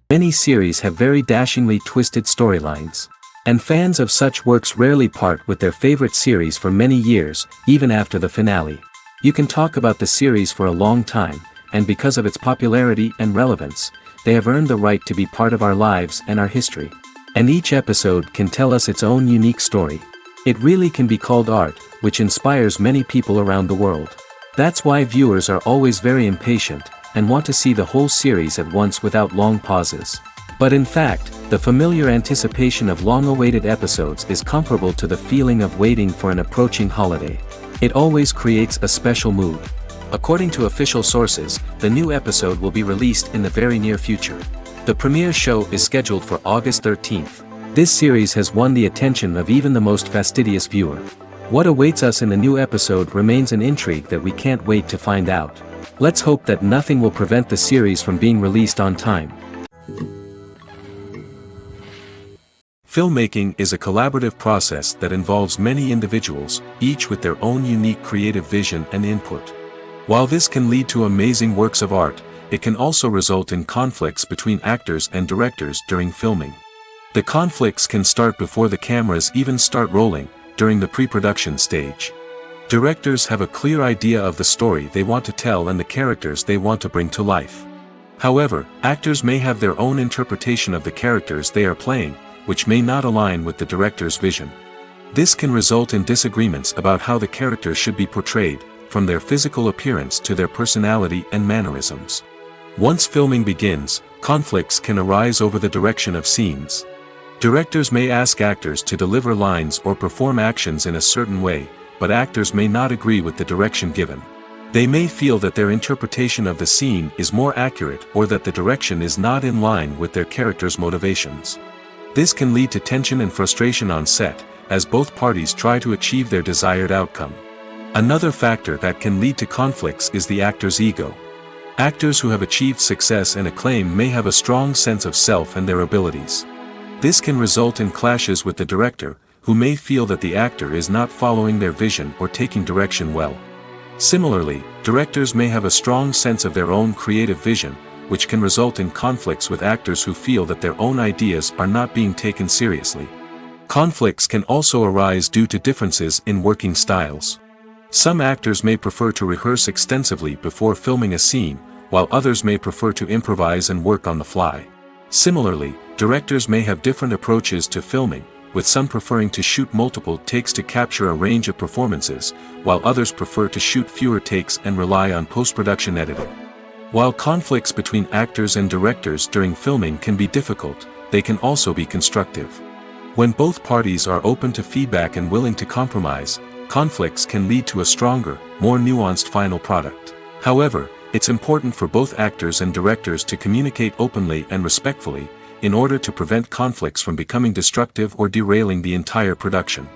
Many series have very dashingly twisted storylines. And fans of such works rarely part with their favorite series for many years, even after the finale. You can talk about the series for a long time, and because of its popularity and relevance, they have earned the right to be part of our lives and our history. And each episode can tell us its own unique story. It really can be called art, which inspires many people around the world. That's why viewers are always very impatient, and want to see the whole series at once without long pauses. But in fact, the familiar anticipation of long-awaited episodes is comparable to the feeling of waiting for an approaching holiday. It always creates a special mood. According to official sources, the new episode will be released in the very near future. The premiere show is scheduled for August 13th. This series has won the attention of even the most fastidious viewer. What awaits us in the new episode remains an intrigue that we can't wait to find out. Let's hope that nothing will prevent the series from being released on time. Filmmaking is a collaborative process that involves many individuals, each with their own unique creative vision and input. While this can lead to amazing works of art, it can also result in conflicts between actors and directors during filming. The conflicts can start before the cameras even start rolling, during the pre-production stage. Directors have a clear idea of the story they want to tell and the characters they want to bring to life. However, actors may have their own interpretation of the characters they are playing, which may not align with the director's vision. This can result in disagreements about how the characters should be portrayed, from their physical appearance to their personality and mannerisms. Once filming begins, conflicts can arise over the direction of scenes. Directors may ask actors to deliver lines or perform actions in a certain way, but actors may not agree with the direction given. They may feel that their interpretation of the scene is more accurate or that the direction is not in line with their character's motivations. This can lead to tension and frustration on set, as both parties try to achieve their desired outcome. Another factor that can lead to conflicts is the actor's ego. Actors who have achieved success and acclaim may have a strong sense of self and their abilities. This can result in clashes with the director, who may feel that the actor is not following their vision or taking direction well. Similarly, directors may have a strong sense of their own creative vision, which can result in conflicts with actors who feel that their own ideas are not being taken seriously. Conflicts can also arise due to differences in working styles. Some actors may prefer to rehearse extensively before filming a scene, while others may prefer to improvise and work on the fly. Similarly, directors may have different approaches to filming, with some preferring to shoot multiple takes to capture a range of performances, while others prefer to shoot fewer takes and rely on post-production editing. While conflicts between actors and directors during filming can be difficult, they can also be constructive. When both parties are open to feedback and willing to compromise, conflicts can lead to a stronger, more nuanced final product. However, it's important for both actors and directors to communicate openly and respectfully, in order to prevent conflicts from becoming destructive or derailing the entire production.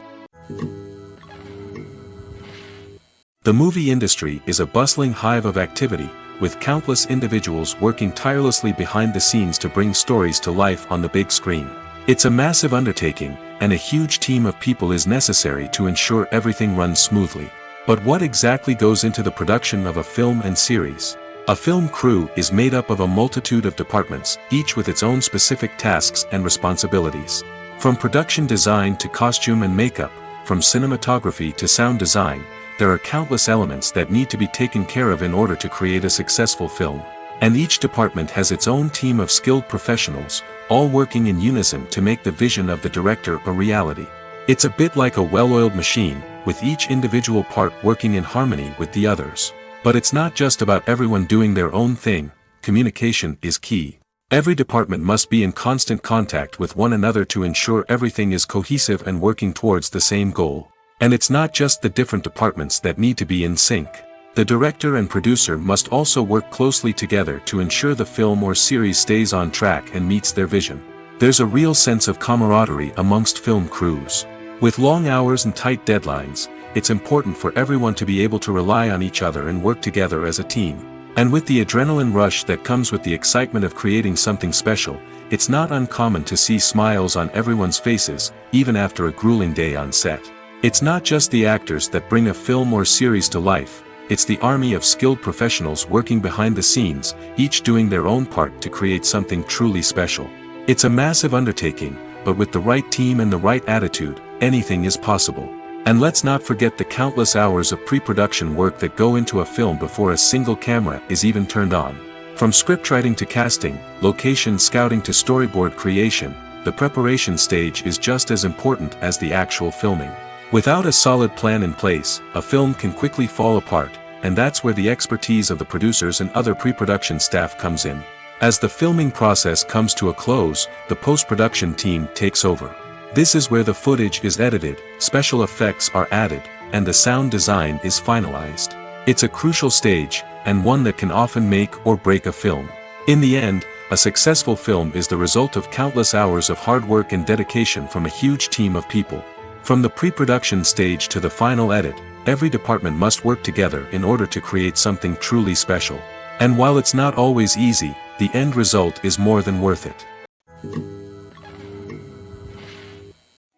The movie industry is a bustling hive of activity, with countless individuals working tirelessly behind the scenes to bring stories to life on the big screen. It's a massive undertaking, and a huge team of people is necessary to ensure everything runs smoothly. But what exactly goes into the production of a film and series? A film crew is made up of a multitude of departments, each with its own specific tasks and responsibilities. From production design to costume and makeup, from cinematography to sound design, there are countless elements that need to be taken care of in order to create a successful film. And each department has its own team of skilled professionals, all working in unison to make the vision of the director a reality. It's a bit like a well-oiled machine, with each individual part working in harmony with the others. But it's not just about everyone doing their own thing. Communication is key. Every department must be in constant contact with one another to ensure everything is cohesive and working towards the same goal. And it's not just the different departments that need to be in sync. The director and producer must also work closely together to ensure the film or series stays on track and meets their vision. There's a real sense of camaraderie amongst film crews. With long hours and tight deadlines, it's important for everyone to be able to rely on each other and work together as a team. And with the adrenaline rush that comes with the excitement of creating something special, it's not uncommon to see smiles on everyone's faces, even after a grueling day on set. It's not just the actors that bring a film or series to life. It's the army of skilled professionals working behind the scenes, each doing their own part to create something truly special. It's a massive undertaking, but with the right team and the right attitude, anything is possible. And let's not forget the countless hours of pre-production work that go into a film before a single camera is even turned on. From scriptwriting to casting, location scouting to storyboard creation, the preparation stage is just as important as the actual filming. Without a solid plan in place, a film can quickly fall apart, and that's where the expertise of the producers and other pre-production staff comes in. As the filming process comes to a close, the post-production team takes over. This is where the footage is edited, special effects are added, and the sound design is finalized. It's a crucial stage, and one that can often make or break a film. In the end, a successful film is the result of countless hours of hard work and dedication from a huge team of people. From the pre-production stage to the final edit, every department must work together in order to create something truly special. And while it's not always easy, the end result is more than worth it.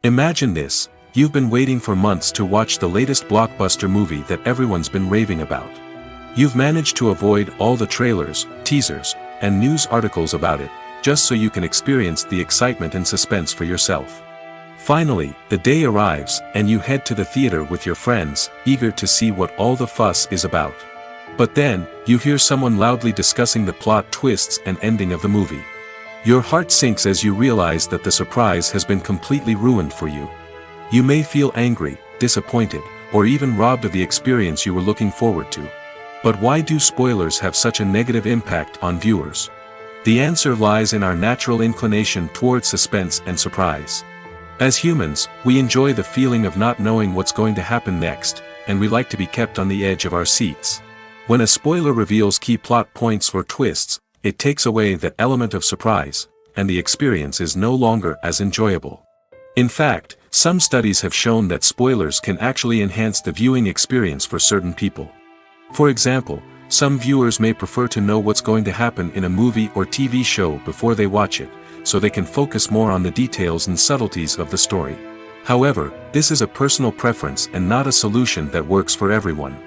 Imagine this: you've been waiting for months to watch the latest blockbuster movie that everyone's been raving about. You've managed to avoid all the trailers, teasers, and news articles about it, just so you can experience the excitement and suspense for yourself. Finally, the day arrives, and you head to the theater with your friends, eager to see what all the fuss is about. But then, you hear someone loudly discussing the plot twists and ending of the movie. Your heart sinks as you realize that the surprise has been completely ruined for you. You may feel angry, disappointed, or even robbed of the experience you were looking forward to. But why do spoilers have such a negative impact on viewers? The answer lies in our natural inclination toward suspense and surprise. As humans, we enjoy the feeling of not knowing what's going to happen next, and we like to be kept on the edge of our seats. When a spoiler reveals key plot points or twists, it takes away that element of surprise, and the experience is no longer as enjoyable. In fact, some studies have shown that spoilers can actually enhance the viewing experience for certain people. For example, some viewers may prefer to know what's going to happen in a movie or TV show before they watch it, so they can focus more on the details and subtleties of the story. However, this is a personal preference and not a solution that works for everyone.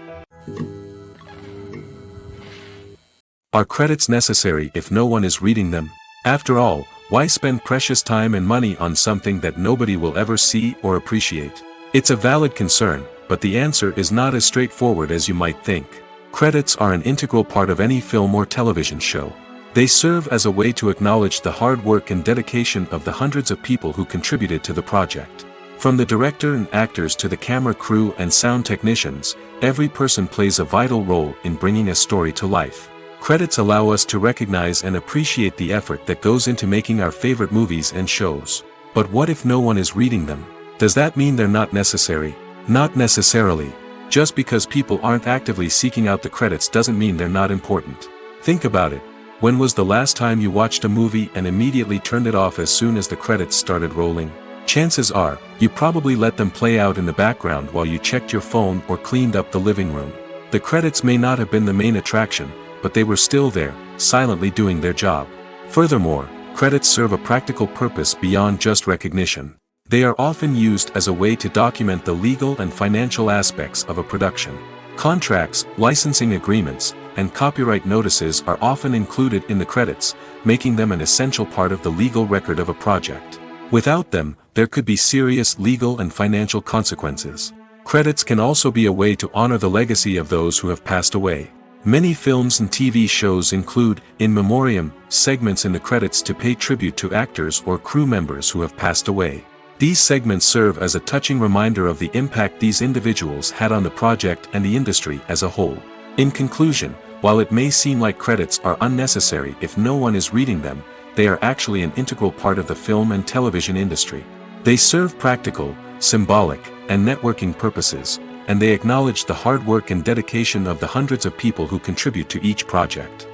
Are credits necessary if no one is reading them? After all, why spend precious time and money on something that nobody will ever see or appreciate? It's a valid concern, but the answer is not as straightforward as you might think. Credits are an integral part of any film or television show. They serve as a way to acknowledge the hard work and dedication of the hundreds of people who contributed to the project. From the director and actors to the camera crew and sound technicians, every person plays a vital role in bringing a story to life. Credits allow us to recognize and appreciate the effort that goes into making our favorite movies and shows. But what if no one is reading them? Does that mean they're not necessary? Not necessarily. Just because people aren't actively seeking out the credits doesn't mean they're not important. Think about it. When was the last time you watched a movie and immediately turned it off as soon as the credits started rolling? Chances are, you probably let them play out in the background while you checked your phone or cleaned up the living room. The credits may not have been the main attraction, but they were still there, silently doing their job. Furthermore, credits serve a practical purpose beyond just recognition. They are often used as a way to document the legal and financial aspects of a production. Contracts, licensing agreements, and copyright notices are often included in the credits, making them an essential part of the legal record of a project. Without them, there could be serious legal and financial consequences. Credits can also be a way to honor the legacy of those who have passed away. Many films and TV shows include, in memoriam, segments in the credits to pay tribute to actors or crew members who have passed away. These segments serve as a touching reminder of the impact these individuals had on the project and the industry as a whole. In conclusion, while it may seem like credits are unnecessary if no one is reading them, they are actually an integral part of the film and television industry. They serve practical, symbolic, and networking purposes, and they acknowledge the hard work and dedication of the hundreds of people who contribute to each project.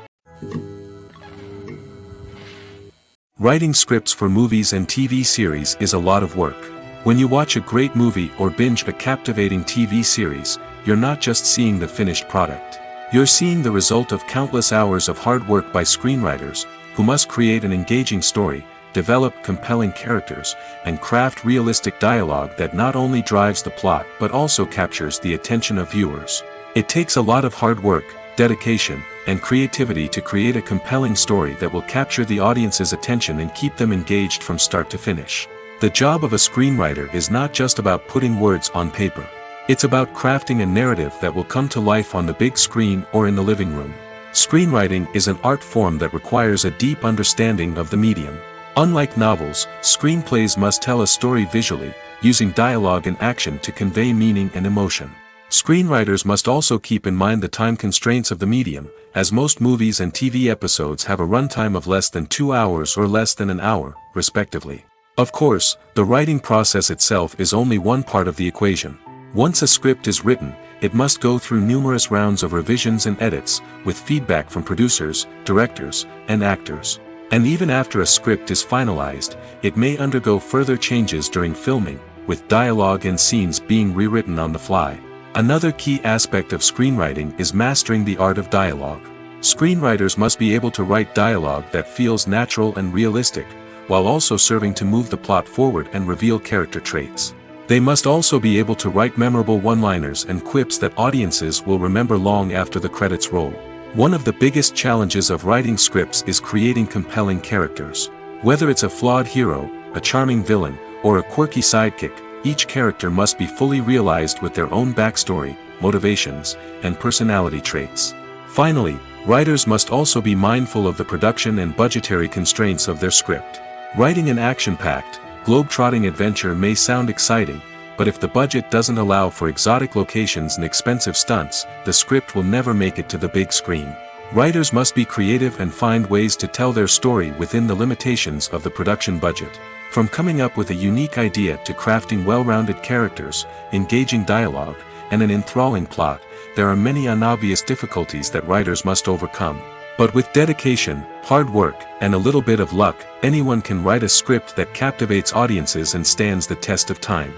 Writing scripts for movies and TV series is a lot of work. When you watch a great movie or binge a captivating TV series, you're not just seeing the finished product. You're seeing the result of countless hours of hard work by screenwriters, who must create an engaging story, develop compelling characters, and craft realistic dialogue that not only drives the plot but also captures the attention of viewers. It takes a lot of hard work, dedication, and creativity to create a compelling story that will capture the audience's attention and keep them engaged from start to finish. The job of a screenwriter is not just about putting words on paper. It's about crafting a narrative that will come to life on the big screen or in the living room. Screenwriting is an art form that requires a deep understanding of the medium. Unlike novels, screenplays must tell a story visually, using dialogue and action to convey meaning and emotion. Screenwriters must also keep in mind the time constraints of the medium, as most movies and TV episodes have a runtime of less than 2 hours or less than an hour, respectively. Of course, the writing process itself is only one part of the equation. Once a script is written, it must go through numerous rounds of revisions and edits, with feedback from producers, directors, and actors. And even after a script is finalized, it may undergo further changes during filming, with dialogue and scenes being rewritten on the fly. Another key aspect of screenwriting is mastering the art of dialogue. Screenwriters must be able to write dialogue that feels natural and realistic, while also serving to move the plot forward and reveal character traits. They must also be able to write memorable one-liners and quips that audiences will remember long after the credits roll. One of the biggest challenges of writing scripts is creating compelling characters. Whether it's a flawed hero, a charming villain, or a quirky sidekick, each character must be fully realized with their own backstory, motivations, and personality traits. Finally, writers must also be mindful of the production and budgetary constraints of their script. Writing an action-packed, globe-trotting adventure may sound exciting, but if the budget doesn't allow for exotic locations and expensive stunts, the script will never make it to the big screen. Writers must be creative and find ways to tell their story within the limitations of the production budget. From coming up with a unique idea to crafting well-rounded characters, engaging dialogue, and an enthralling plot, there are many unobvious difficulties that writers must overcome. But with dedication, hard work, and a little bit of luck, anyone can write a script that captivates audiences and stands the test of time.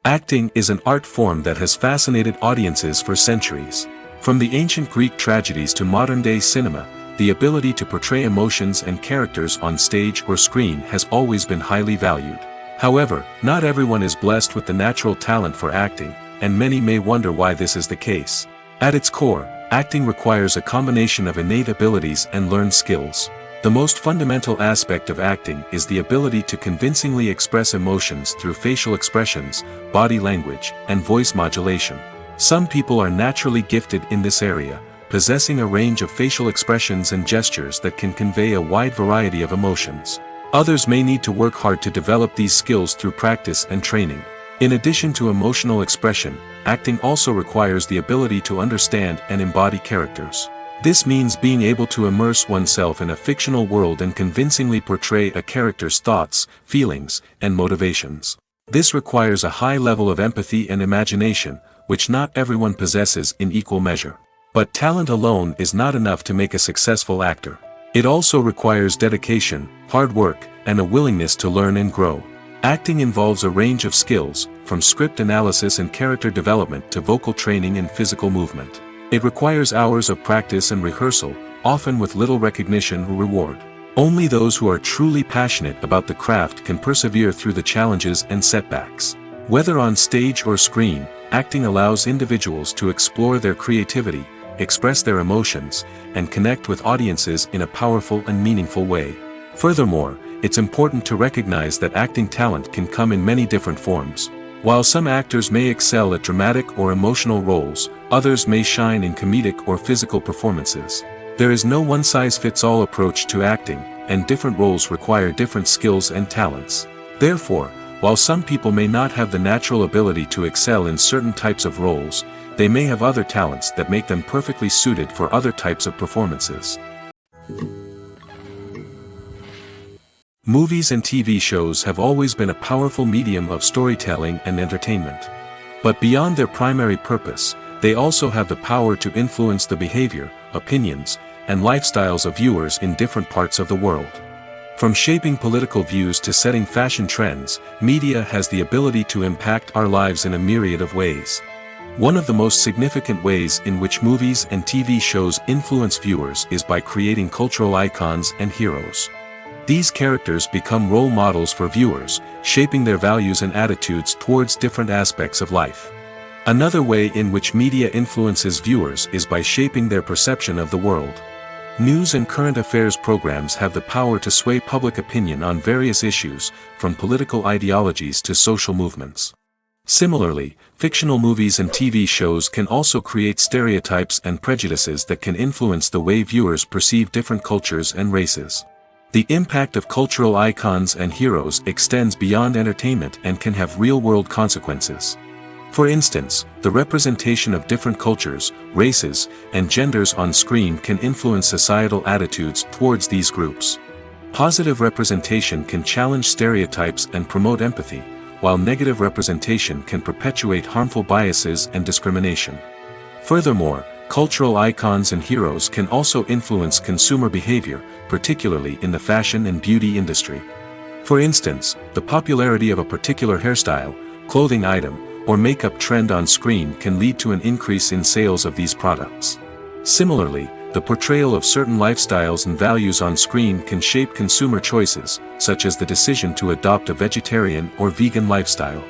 Acting is an art form that has fascinated audiences for centuries. From the ancient Greek tragedies to modern-day cinema, the ability to portray emotions and characters on stage or screen has always been highly valued. However, not everyone is blessed with the natural talent for acting, and many may wonder why this is the case. At its core, acting requires a combination of innate abilities and learned skills. The most fundamental aspect of acting is the ability to convincingly express emotions through facial expressions, body language, and voice modulation. Some people are naturally gifted in this area, possessing a range of facial expressions and gestures that can convey a wide variety of emotions. Others may need to work hard to develop these skills through practice and training. In addition to emotional expression, acting also requires the ability to understand and embody characters. This means being able to immerse oneself in a fictional world and convincingly portray a character's thoughts, feelings, and motivations. This requires a high level of empathy and imagination, which not everyone possesses in equal measure. But talent alone is not enough to make a successful actor. It also requires dedication, hard work, and a willingness to learn and grow. Acting involves a range of skills, from script analysis and character development to vocal training and physical movement. It requires hours of practice and rehearsal, often with little recognition or reward. Only those who are truly passionate about the craft can persevere through the challenges and setbacks. Whether on stage or screen, acting allows individuals to explore their creativity, express their emotions, and connect with audiences in a powerful and meaningful way. Furthermore, it's important to recognize that acting talent can come in many different forms. While some actors may excel at dramatic or emotional roles, others may shine in comedic or physical performances. There is no one-size-fits-all approach to acting, and different roles require different skills and talents. Therefore, while some people may not have the natural ability to excel in certain types of roles, they may have other talents that make them perfectly suited for other types of performances. Movies and TV shows have always been a powerful medium of storytelling and entertainment. But beyond their primary purpose, they also have the power to influence the behavior, opinions, and lifestyles of viewers in different parts of the world. From shaping political views to setting fashion trends, media has the ability to impact our lives in a myriad of ways. One of the most significant ways in which movies and TV shows influence viewers is by creating cultural icons and heroes. These characters become role models for viewers, shaping their values and attitudes towards different aspects of life. Another way in which media influences viewers is by shaping their perception of the world. News and current affairs programs have the power to sway public opinion on various issues, from political ideologies to social movements. Similarly, fictional movies and TV shows can also create stereotypes and prejudices that can influence the way viewers perceive different cultures and races. The impact of cultural icons and heroes extends beyond entertainment and can have real-world consequences. For instance, the representation of different cultures, races, and genders on screen can influence societal attitudes towards these groups. Positive representation can challenge stereotypes and promote empathy, while negative representation can perpetuate harmful biases and discrimination. Furthermore, cultural icons and heroes can also influence consumer behavior, particularly in the fashion and beauty industry. For instance, the popularity of a particular hairstyle, clothing item, or makeup trend on screen can lead to an increase in sales of these products. Similarly, the portrayal of certain lifestyles and values on screen can shape consumer choices, such as the decision to adopt a vegetarian or vegan lifestyle.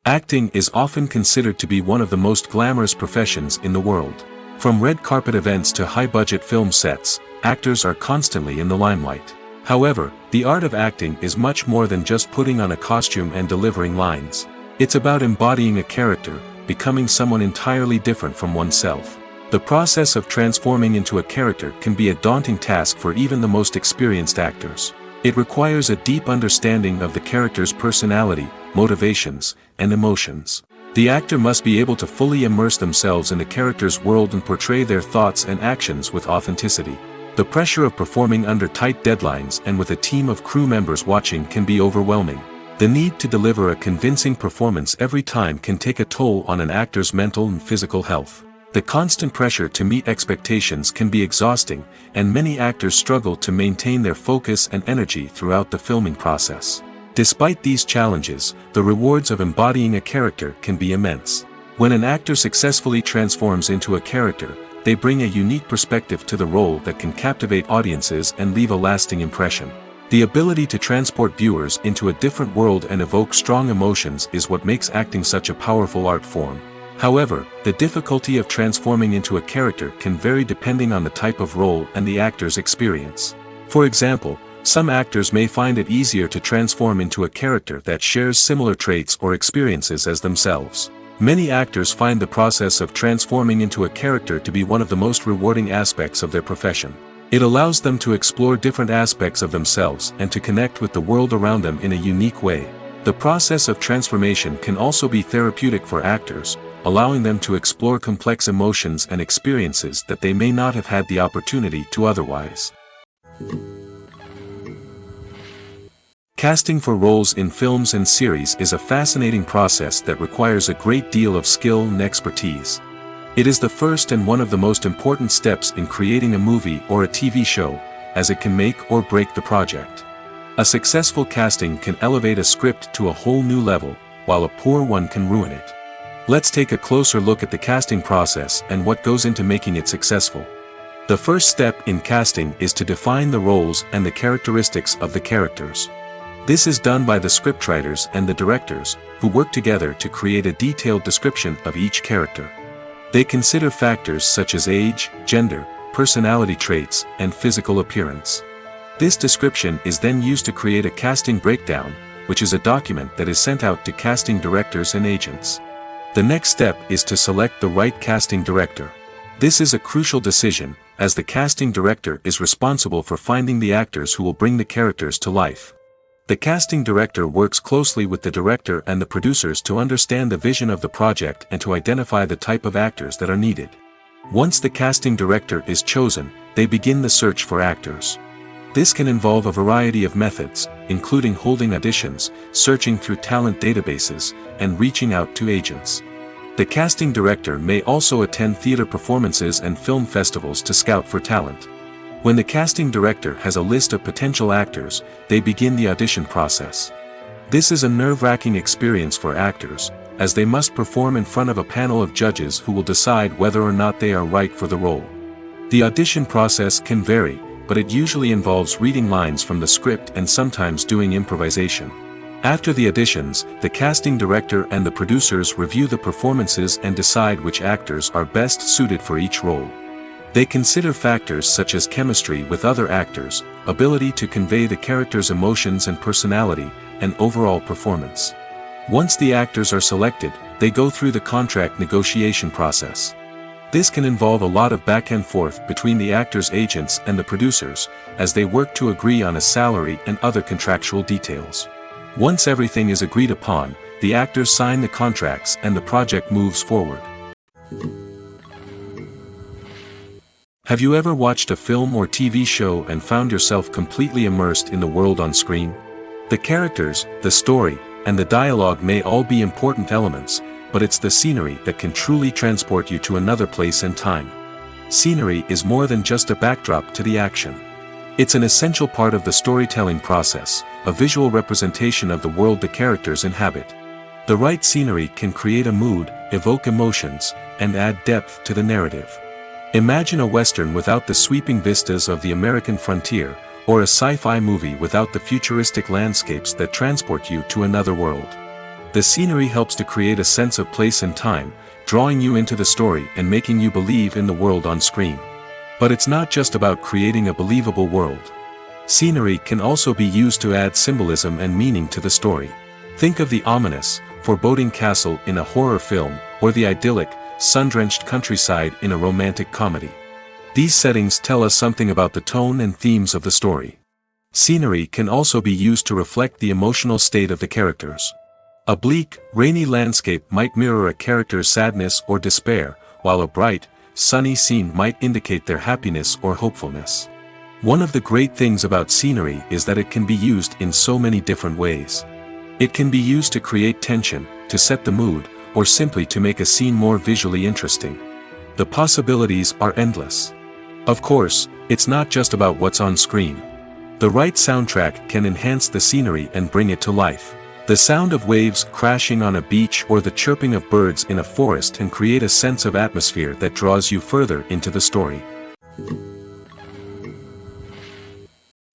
Acting is often considered to be one of the most glamorous professions in the world. From red carpet events to high-budget film sets, actors are constantly in the limelight. However, the art of acting is much more than just putting on a costume and delivering lines. It's about embodying a character, becoming someone entirely different from oneself. The process of transforming into a character can be a daunting task for even the most experienced actors. It requires a deep understanding of the character's personality, motivations, and emotions. The actor must be able to fully immerse themselves in the character's world and portray their thoughts and actions with authenticity. The pressure of performing under tight deadlines and with a team of crew members watching can be overwhelming. The need to deliver a convincing performance every time can take a toll on an actor's mental and physical health. The constant pressure to meet expectations can be exhausting, and many actors struggle to maintain their focus and energy throughout the filming process. Despite these challenges, the rewards of embodying a character can be immense. When an actor successfully transforms into a character, they bring a unique perspective to the role that can captivate audiences and leave a lasting impression. The ability to transport viewers into a different world and evoke strong emotions is what makes acting such a powerful art form. However, the difficulty of transforming into a character can vary depending on the type of role and the actor's experience. For example, some actors may find it easier to transform into a character that shares similar traits or experiences as themselves. Many actors find the process of transforming into a character to be one of the most rewarding aspects of their profession. It allows them to explore different aspects of themselves and to connect with the world around them in a unique way. The process of transformation can also be therapeutic for actors, allowing them to explore complex emotions and experiences that they may not have had the opportunity to otherwise. Casting for roles in films and series is a fascinating process that requires a great deal of skill and expertise. It is the first and one of the most important steps in creating a movie or a TV show, as it can make or break the project. A successful casting can elevate a script to a whole new level, while a poor one can ruin it. Let's take a closer look at the casting process and what goes into making it successful. The first step in casting is to define the roles and the characteristics of the characters. This is done by the scriptwriters and the directors, who work together to create a detailed description of each character. They consider factors such as age, gender, personality traits, and physical appearance. This description is then used to create a casting breakdown, which is a document that is sent out to casting directors and agents. The next step is to select the right casting director. This is a crucial decision, as the casting director is responsible for finding the actors who will bring the characters to life. The casting director works closely with the director and the producers to understand the vision of the project and to identify the type of actors that are needed. Once the casting director is chosen, they begin the search for actors. This can involve a variety of methods, including holding auditions, searching through talent databases, and reaching out to agents. The casting director may also attend theater performances and film festivals to scout for talent. When the casting director has a list of potential actors, they begin the audition process. This is a nerve-wracking experience for actors, as they must perform in front of a panel of judges who will decide whether or not they are right for the role. The audition process can vary, but it usually involves reading lines from the script and sometimes doing improvisation. After the auditions, the casting director and the producers review the performances and decide which actors are best suited for each role. They consider factors such as chemistry with other actors, ability to convey the character's emotions and personality, and overall performance. Once the actors are selected, they go through the contract negotiation process. This can involve a lot of back and forth between the actors' agents and the producers, as they work to agree on a salary and other contractual details. Once everything is agreed upon, the actors sign the contracts and the project moves forward. Have you ever watched a film or TV show and found yourself completely immersed in the world on screen? The characters, the story, and the dialogue may all be important elements, but it's the scenery that can truly transport you to another place and time. Scenery is more than just a backdrop to the action. It's an essential part of the storytelling process, a visual representation of the world the characters inhabit. The right scenery can create a mood, evoke emotions, and add depth to the narrative. Imagine a western without the sweeping vistas of the American frontier, or a sci-fi movie without the futuristic landscapes that transport you to another world. The scenery helps to create a sense of place and time, drawing you into the story and making you believe in the world on screen. But it's not just about creating a believable world. Scenery can also be used to add symbolism and meaning to the story. Think of the ominous, foreboding castle in a horror film, or the idyllic, sun-drenched countryside in a romantic comedy. These settings tell us something about the tone and themes of the story. Scenery can also be used to reflect the emotional state of the characters. A bleak, rainy landscape might mirror a character's sadness or despair, while a bright, sunny scene might indicate their happiness or hopefulness. One of the great things about scenery is that it can be used in so many different ways. It can be used to create tension, to set the mood, or simply to make a scene more visually interesting. The possibilities are endless. Of course, it's not just about what's on screen. The right soundtrack can enhance the scenery and bring it to life. The sound of waves crashing on a beach or the chirping of birds in a forest can create a sense of atmosphere that draws you further into the story.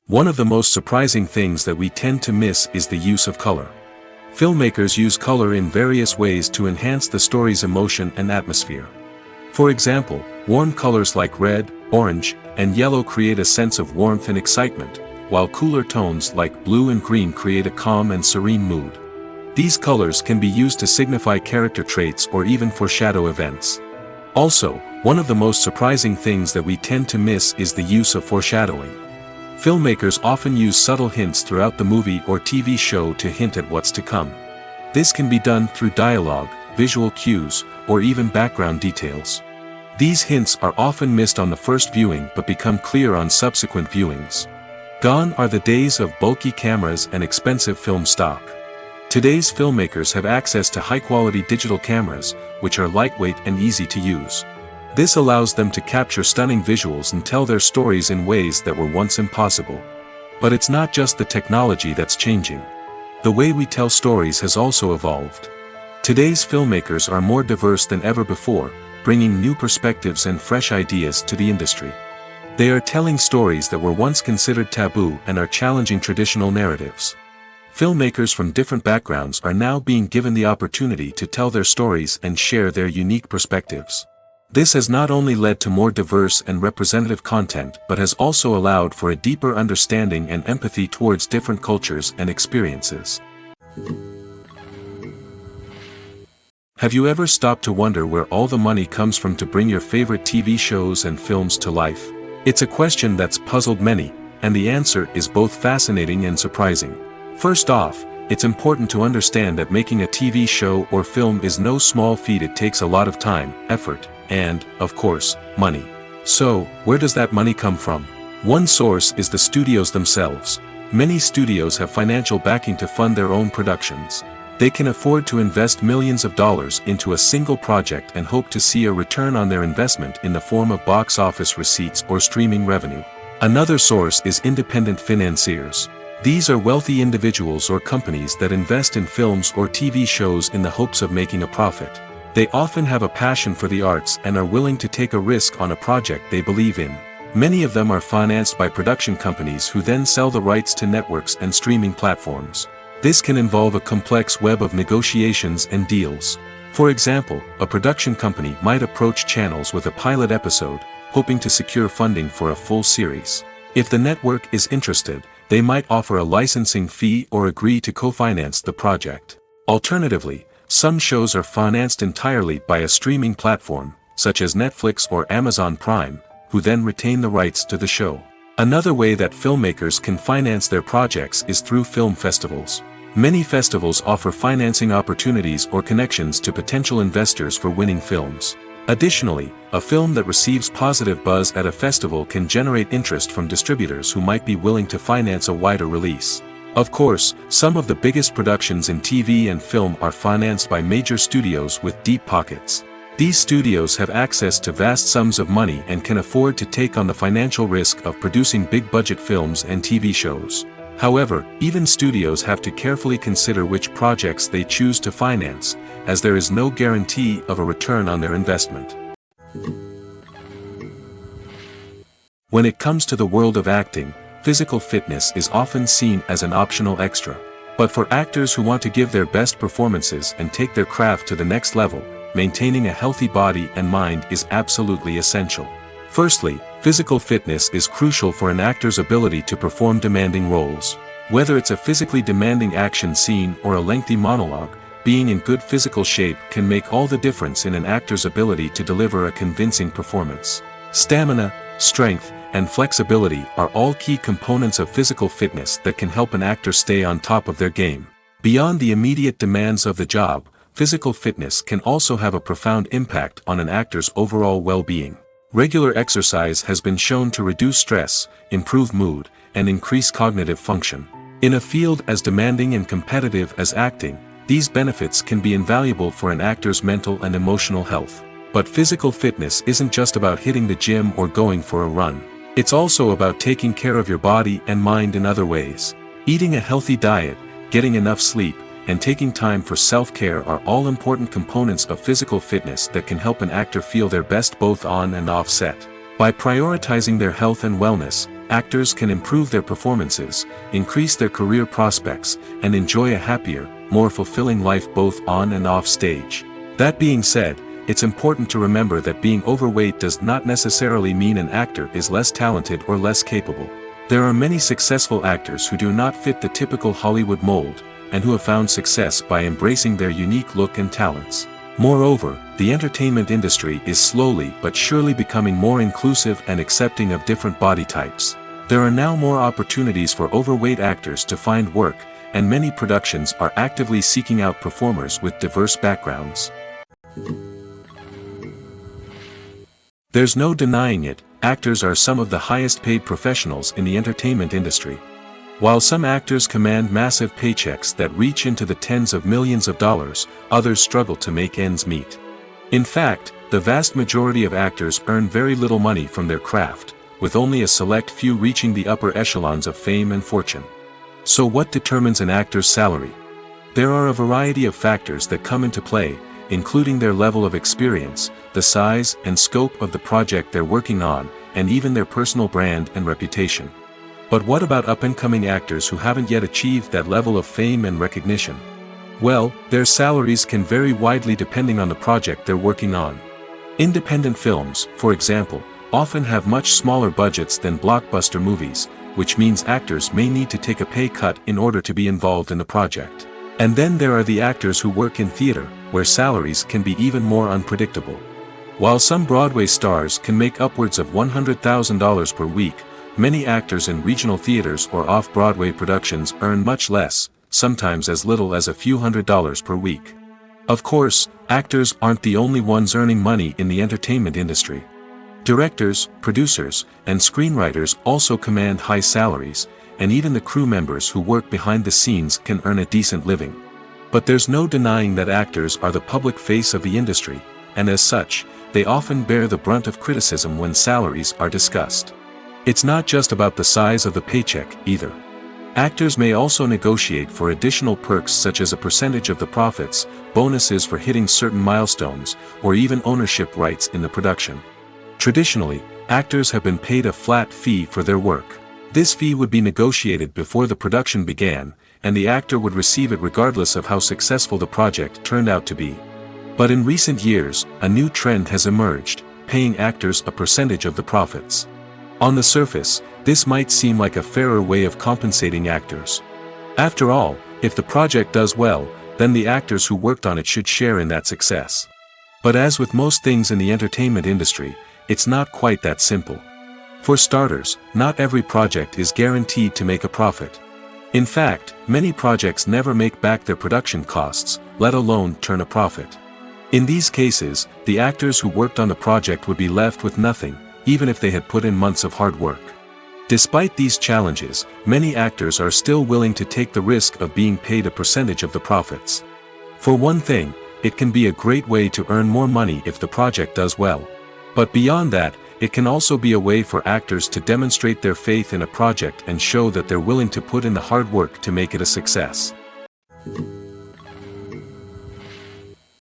One of the most surprising things that we tend to miss is the use of color. Filmmakers use color in various ways to enhance the story's emotion and atmosphere. For example, warm colors like red, orange, and yellow create a sense of warmth and excitement, while cooler tones like blue and green create a calm and serene mood. These colors can be used to signify character traits or even foreshadow events. Also, one of the most surprising things that we tend to miss is the use of foreshadowing. Filmmakers often use subtle hints throughout the movie or TV show to hint at what's to come. This can be done through dialogue, visual cues, or even background details. These hints are often missed on the first viewing but become clear on subsequent viewings. Gone are the days of bulky cameras and expensive film stock. Today's filmmakers have access to high-quality digital cameras, which are lightweight and easy to use. This allows them to capture stunning visuals and tell their stories in ways that were once impossible. But it's not just the technology that's changing. The way we tell stories has also evolved. Today's filmmakers are more diverse than ever before, bringing new perspectives and fresh ideas to the industry. They are telling stories that were once considered taboo and are challenging traditional narratives. Filmmakers from different backgrounds are now being given the opportunity to tell their stories and share their unique perspectives. This has not only led to more diverse and representative content but has also allowed for a deeper understanding and empathy towards different cultures and experiences. Have you ever stopped to wonder where all the money comes from to bring your favorite TV shows and films to life? It's a question that's puzzled many, and the answer is both fascinating and surprising. First off, it's important to understand that making a TV show or film is no small feat. It takes a lot of time, effort, and, of course, money. So, where does that money come from? One source is the studios themselves. Many studios have financial backing to fund their own productions. They can afford to invest millions of dollars into a single project and hope to see a return on their investment in the form of box office receipts or streaming revenue. Another source is independent financiers. These are wealthy individuals or companies that invest in films or TV shows in the hopes of making a profit. They often have a passion for the arts and are willing to take a risk on a project they believe in. Many of them are financed by production companies who then sell the rights to networks and streaming platforms. This can involve a complex web of negotiations and deals. For example, a production company might approach channels with a pilot episode, hoping to secure funding for a full series. If the network is interested, they might offer a licensing fee or agree to co-finance the project. Alternatively, some shows are financed entirely by a streaming platform, such as Netflix or Amazon Prime, who then retain the rights to the show. Another way that filmmakers can finance their projects is through film festivals. Many festivals offer financing opportunities or connections to potential investors for winning films. Additionally, a film that receives positive buzz at a festival can generate interest from distributors who might be willing to finance a wider release. Of course, some of the biggest productions in TV and film are financed by major studios with deep pockets. These studios have access to vast sums of money and can afford to take on the financial risk of producing big-budget films and TV shows. However, even studios have to carefully consider which projects they choose to finance, as there is no guarantee of a return on their investment. When it comes to the world of acting, physical fitness is often seen as an optional extra. But for actors who want to give their best performances and take their craft to the next level, maintaining a healthy body and mind is absolutely essential. Firstly, physical fitness is crucial for an actor's ability to perform demanding roles. Whether it's a physically demanding action scene or a lengthy monologue, being in good physical shape can make all the difference in an actor's ability to deliver a convincing performance. Stamina, strength, and flexibility are all key components of physical fitness that can help an actor stay on top of their game. Beyond the immediate demands of the job, physical fitness can also have a profound impact on an actor's overall well-being. Regular exercise has been shown to reduce stress, improve mood, and increase cognitive function. In a field as demanding and competitive as acting, these benefits can be invaluable for an actor's mental and emotional health. But physical fitness isn't just about hitting the gym or going for a run. It's also about taking care of your body and mind in other ways. Eating a healthy diet, getting enough sleep, and taking time for self-care are all important components of physical fitness that can help an actor feel their best both on and off set. By prioritizing their health and wellness, actors can improve their performances, increase their career prospects, and enjoy a happier, more fulfilling life both on and off stage. That being said, it's important to remember that being overweight does not necessarily mean an actor is less talented or less capable. There are many successful actors who do not fit the typical Hollywood mold, and who have found success by embracing their unique look and talents. Moreover, the entertainment industry is slowly but surely becoming more inclusive and accepting of different body types. There are now more opportunities for overweight actors to find work, and many productions are actively seeking out performers with diverse backgrounds. There's no denying it, actors are some of the highest paid professionals in the entertainment industry. While some actors command massive paychecks that reach into the tens of millions of dollars, others struggle to make ends meet. In fact, the vast majority of actors earn very little money from their craft, with only a select few reaching the upper echelons of fame and fortune. So what determines an actor's salary? There are a variety of factors that come into play, including their level of experience, the size and scope of the project they're working on, and even their personal brand and reputation. But what about up-and-coming actors who haven't yet achieved that level of fame and recognition? Well, their salaries can vary widely depending on the project they're working on. Independent films, for example, often have much smaller budgets than blockbuster movies, which means actors may need to take a pay cut in order to be involved in the project. And then there are the actors who work in theater, where salaries can be even more unpredictable. While some Broadway stars can make upwards of $100,000 per week, many actors in regional theaters or off-Broadway productions earn much less, sometimes as little as a few $100s per week. Of course, actors aren't the only ones earning money in the entertainment industry. Directors, producers, and screenwriters also command high salaries, and even the crew members who work behind the scenes can earn a decent living. But there's no denying that actors are the public face of the industry, and as such, they often bear the brunt of criticism when salaries are discussed. It's not just about the size of the paycheck, either. Actors may also negotiate for additional perks such as a percentage of the profits, bonuses for hitting certain milestones, or even ownership rights in the production. Traditionally, actors have been paid a flat fee for their work. This fee would be negotiated before the production began, and the actor would receive it regardless of how successful the project turned out to be. But in recent years, a new trend has emerged, paying actors a percentage of the profits. On the surface, this might seem like a fairer way of compensating actors. After all, if the project does well, then the actors who worked on it should share in that success. But as with most things in the entertainment industry, it's not quite that simple. For starters, not every project is guaranteed to make a profit. In fact, many projects never make back their production costs, let alone turn a profit. In these cases, the actors who worked on the project would be left with nothing, even if they had put in months of hard work. Despite these challenges, many actors are still willing to take the risk of being paid a percentage of the profits. For one thing, it can be a great way to earn more money if the project does well. But beyond that, it can also be a way for actors to demonstrate their faith in a project and show that they're willing to put in the hard work to make it a success.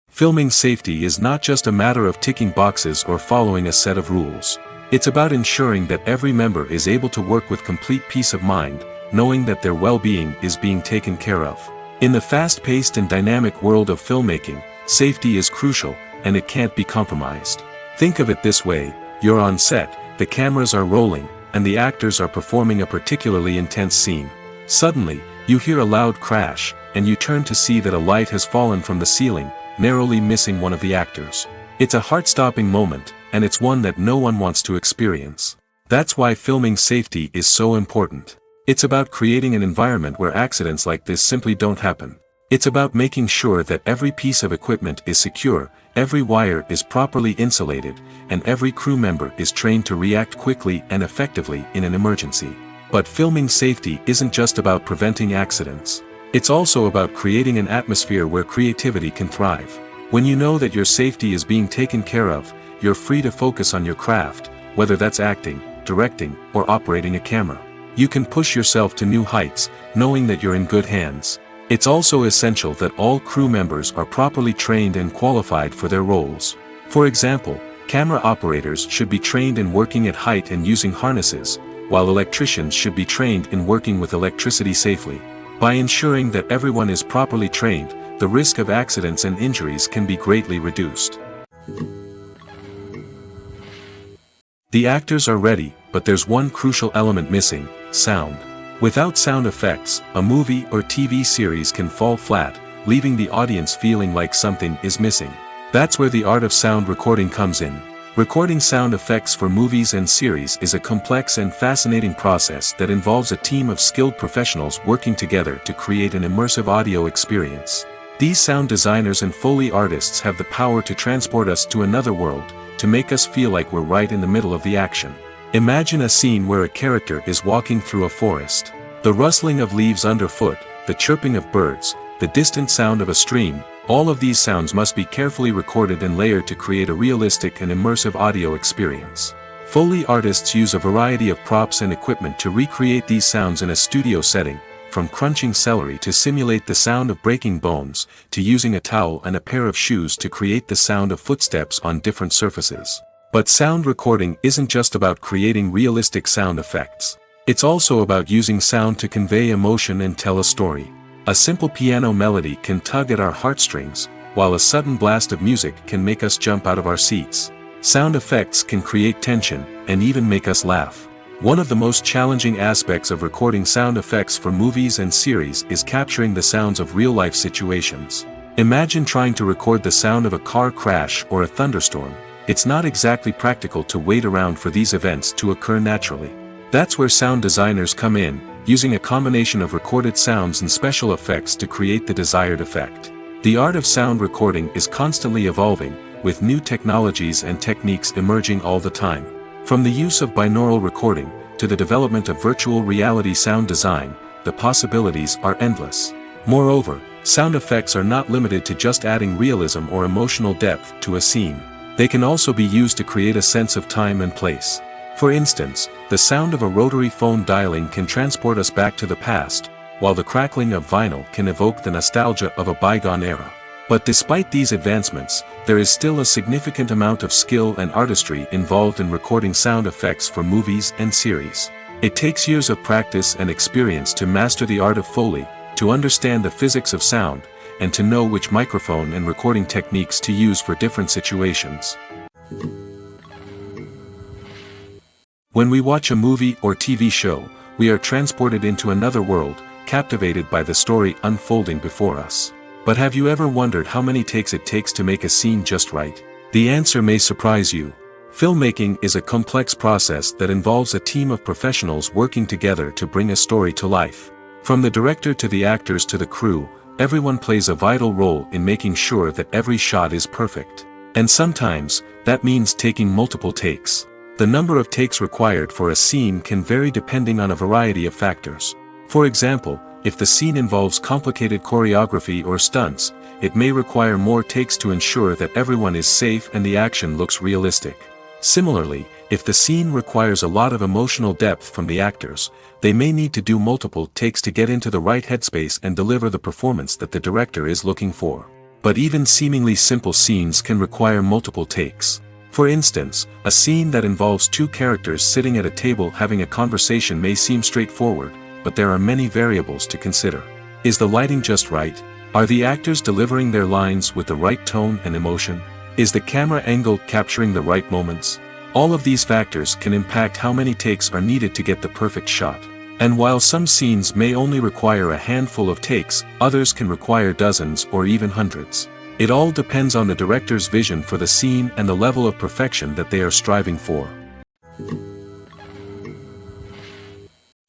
Filming safety is not just a matter of ticking boxes or following a set of rules. It's about ensuring that every member is able to work with complete peace of mind, knowing that their well-being is being taken care of. In the fast-paced and dynamic world of filmmaking, safety is crucial, and it can't be compromised. Think of it this way: you're on set, the cameras are rolling, and the actors are performing a particularly intense scene. Suddenly, you hear a loud crash, and you turn to see that a light has fallen from the ceiling, narrowly missing one of the actors. It's a heart-stopping moment, and it's one that no one wants to experience. That's why filming safety is so important. It's about creating an environment where accidents like this simply don't happen. It's about making sure that every piece of equipment is secure, every wire is properly insulated, and every crew member is trained to react quickly and effectively in an emergency. But filming safety isn't just about preventing accidents. It's also about creating an atmosphere where creativity can thrive. When you know that your safety is being taken care of, you're free to focus on your craft, whether that's acting, directing, or operating a camera. You can push yourself to new heights, knowing that you're in good hands. It's also essential that all crew members are properly trained and qualified for their roles. For example, camera operators should be trained in working at height and using harnesses, while electricians should be trained in working with electricity safely. By ensuring that everyone is properly trained, the risk of accidents and injuries can be greatly reduced. The actors are ready, but there's one crucial element missing: sound. Without sound effects, a movie or TV series can fall flat, leaving the audience feeling like something is missing. That's where the art of sound recording comes in. Recording sound effects for movies and series is a complex and fascinating process that involves a team of skilled professionals working together to create an immersive audio experience. These sound designers and Foley artists have the power to transport us to another world, to make us feel like we're right in the middle of the action. Imagine a scene where a character is walking through a forest. The rustling of leaves underfoot, the chirping of birds, the distant sound of a stream, all of these sounds must be carefully recorded and layered to create a realistic and immersive audio experience. Foley artists use a variety of props and equipment to recreate these sounds in a studio setting, from crunching celery to simulate the sound of breaking bones, to using a towel and a pair of shoes to create the sound of footsteps on different surfaces. But sound recording isn't just about creating realistic sound effects. It's also about using sound to convey emotion and tell a story. A simple piano melody can tug at our heartstrings, while a sudden blast of music can make us jump out of our seats. Sound effects can create tension, and even make us laugh. One of the most challenging aspects of recording sound effects for movies and series is capturing the sounds of real-life situations. Imagine trying to record the sound of a car crash or a thunderstorm. It's not exactly practical to wait around for these events to occur naturally. That's where sound designers come in, using a combination of recorded sounds and special effects to create the desired effect. The art of sound recording is constantly evolving, with new technologies and techniques emerging all the time. From the use of binaural recording, to the development of virtual reality sound design, the possibilities are endless. Moreover, sound effects are not limited to just adding realism or emotional depth to a scene. They can also be used to create a sense of time and place. For instance, the sound of a rotary phone dialing can transport us back to the past, while the crackling of vinyl can evoke the nostalgia of a bygone era. But despite these advancements, there is still a significant amount of skill and artistry involved in recording sound effects for movies and series. It takes years of practice and experience to master the art of Foley, to understand the physics of sound, and to know which microphone and recording techniques to use for different situations. When we watch a movie or TV show, we are transported into another world, captivated by the story unfolding before us. But have you ever wondered how many takes it takes to make a scene just right? The answer may surprise you. Filmmaking is a complex process that involves a team of professionals working together to bring a story to life. From the director to the actors to the crew, everyone plays a vital role in making sure that every shot is perfect. And sometimes, that means taking multiple takes. The number of takes required for a scene can vary depending on a variety of factors. For example, if the scene involves complicated choreography or stunts, it may require more takes to ensure that everyone is safe and the action looks realistic. Similarly, if the scene requires a lot of emotional depth from the actors, they may need to do multiple takes to get into the right headspace and deliver the performance that the director is looking for. But even seemingly simple scenes can require multiple takes. For instance, a scene that involves two characters sitting at a table having a conversation may seem straightforward, but there are many variables to consider. Is the lighting just right? Are the actors delivering their lines with the right tone and emotion? Is the camera angle capturing the right moments? All of these factors can impact how many takes are needed to get the perfect shot. And while some scenes may only require a handful of takes, others can require dozens or even hundreds. It all depends on the director's vision for the scene and the level of perfection that they are striving for.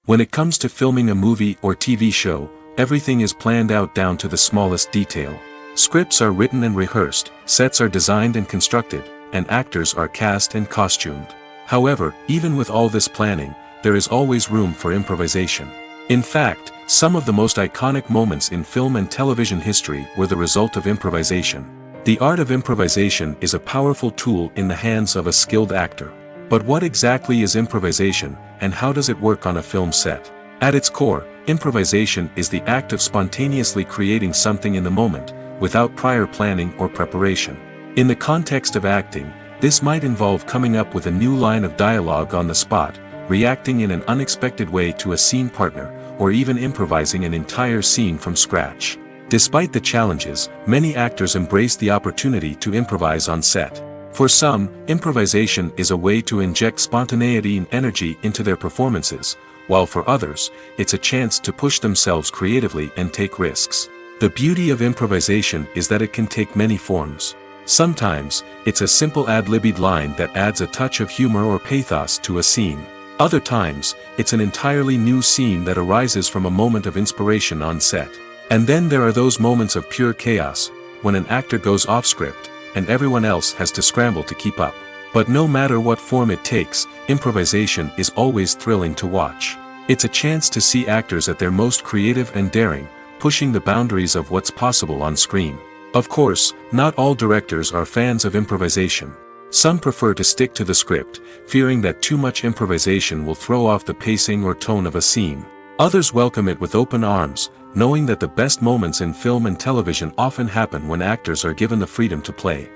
When it comes to filming a movie or TV show, everything is planned out down to the smallest detail. Scripts are written and rehearsed, sets are designed and constructed, and actors are cast and costumed. However, even with all this planning, there is always room for improvisation. In fact, some of the most iconic moments in film and television history were the result of improvisation. The art of improvisation is a powerful tool in the hands of a skilled actor. But what exactly is improvisation, and how does it work on a film set? At its core, improvisation is the act of spontaneously creating something in the moment, without prior planning or preparation. In the context of acting, this might involve coming up with a new line of dialogue on the spot, reacting in an unexpected way to a scene partner, or even improvising an entire scene from scratch. Despite the challenges, many actors embrace the opportunity to improvise on set. For some, improvisation is a way to inject spontaneity and energy into their performances, while for others, it's a chance to push themselves creatively and take risks. The beauty of improvisation is that it can take many forms. Sometimes, it's a simple ad-libbed line that adds a touch of humor or pathos to a scene. Other times, it's an entirely new scene that arises from a moment of inspiration on set. And then there are those moments of pure chaos, when an actor goes off script, and everyone else has to scramble to keep up. But no matter what form it takes, improvisation is always thrilling to watch. It's a chance to see actors at their most creative and daring, pushing the boundaries of what's possible on screen. Of course, not all directors are fans of improvisation. Some prefer to stick to the script, fearing that too much improvisation will throw off the pacing or tone of a scene. Others welcome it with open arms, knowing that the best moments in film and television often happen when actors are given the freedom to play.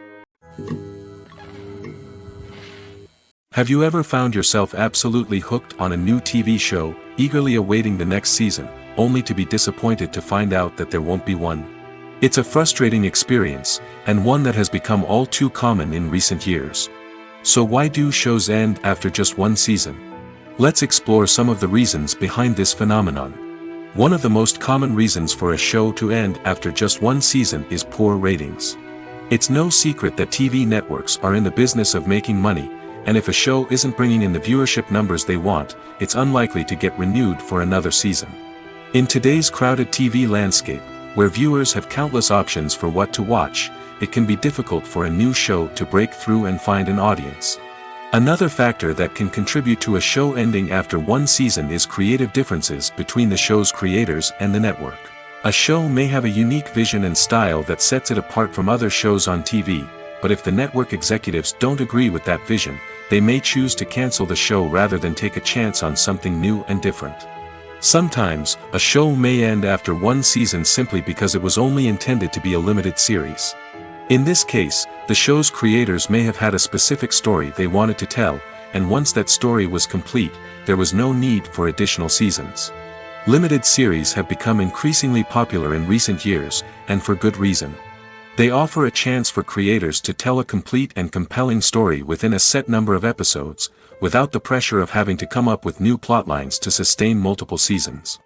Have you ever found yourself absolutely hooked on a new TV show, eagerly awaiting the next season, only to be disappointed to find out that there won't be one? It's a frustrating experience, and one that has become all too common in recent years. So why do shows end after just one season? Let's explore some of the reasons behind this phenomenon. One of the most common reasons for a show to end after just one season is poor ratings. It's no secret that TV networks are in the business of making money, and if a show isn't bringing in the viewership numbers they want, it's unlikely to get renewed for another season. In today's crowded TV landscape, where viewers have countless options for what to watch, it can be difficult for a new show to break through and find an audience. Another factor that can contribute to a show ending after one season is creative differences between the show's creators and the network. A show may have a unique vision and style that sets it apart from other shows on TV, but if the network executives don't agree with that vision, they may choose to cancel the show rather than take a chance on something new and different. Sometimes, a show may end after one season simply because it was only intended to be a limited series. In this case, the show's creators may have had a specific story they wanted to tell, and once that story was complete, there was no need for additional seasons. Limited series have become increasingly popular in recent years, and for good reason. They offer a chance for creators to tell a complete and compelling story within a set number of episodes, without the pressure of having to come up with new plotlines to sustain multiple seasons.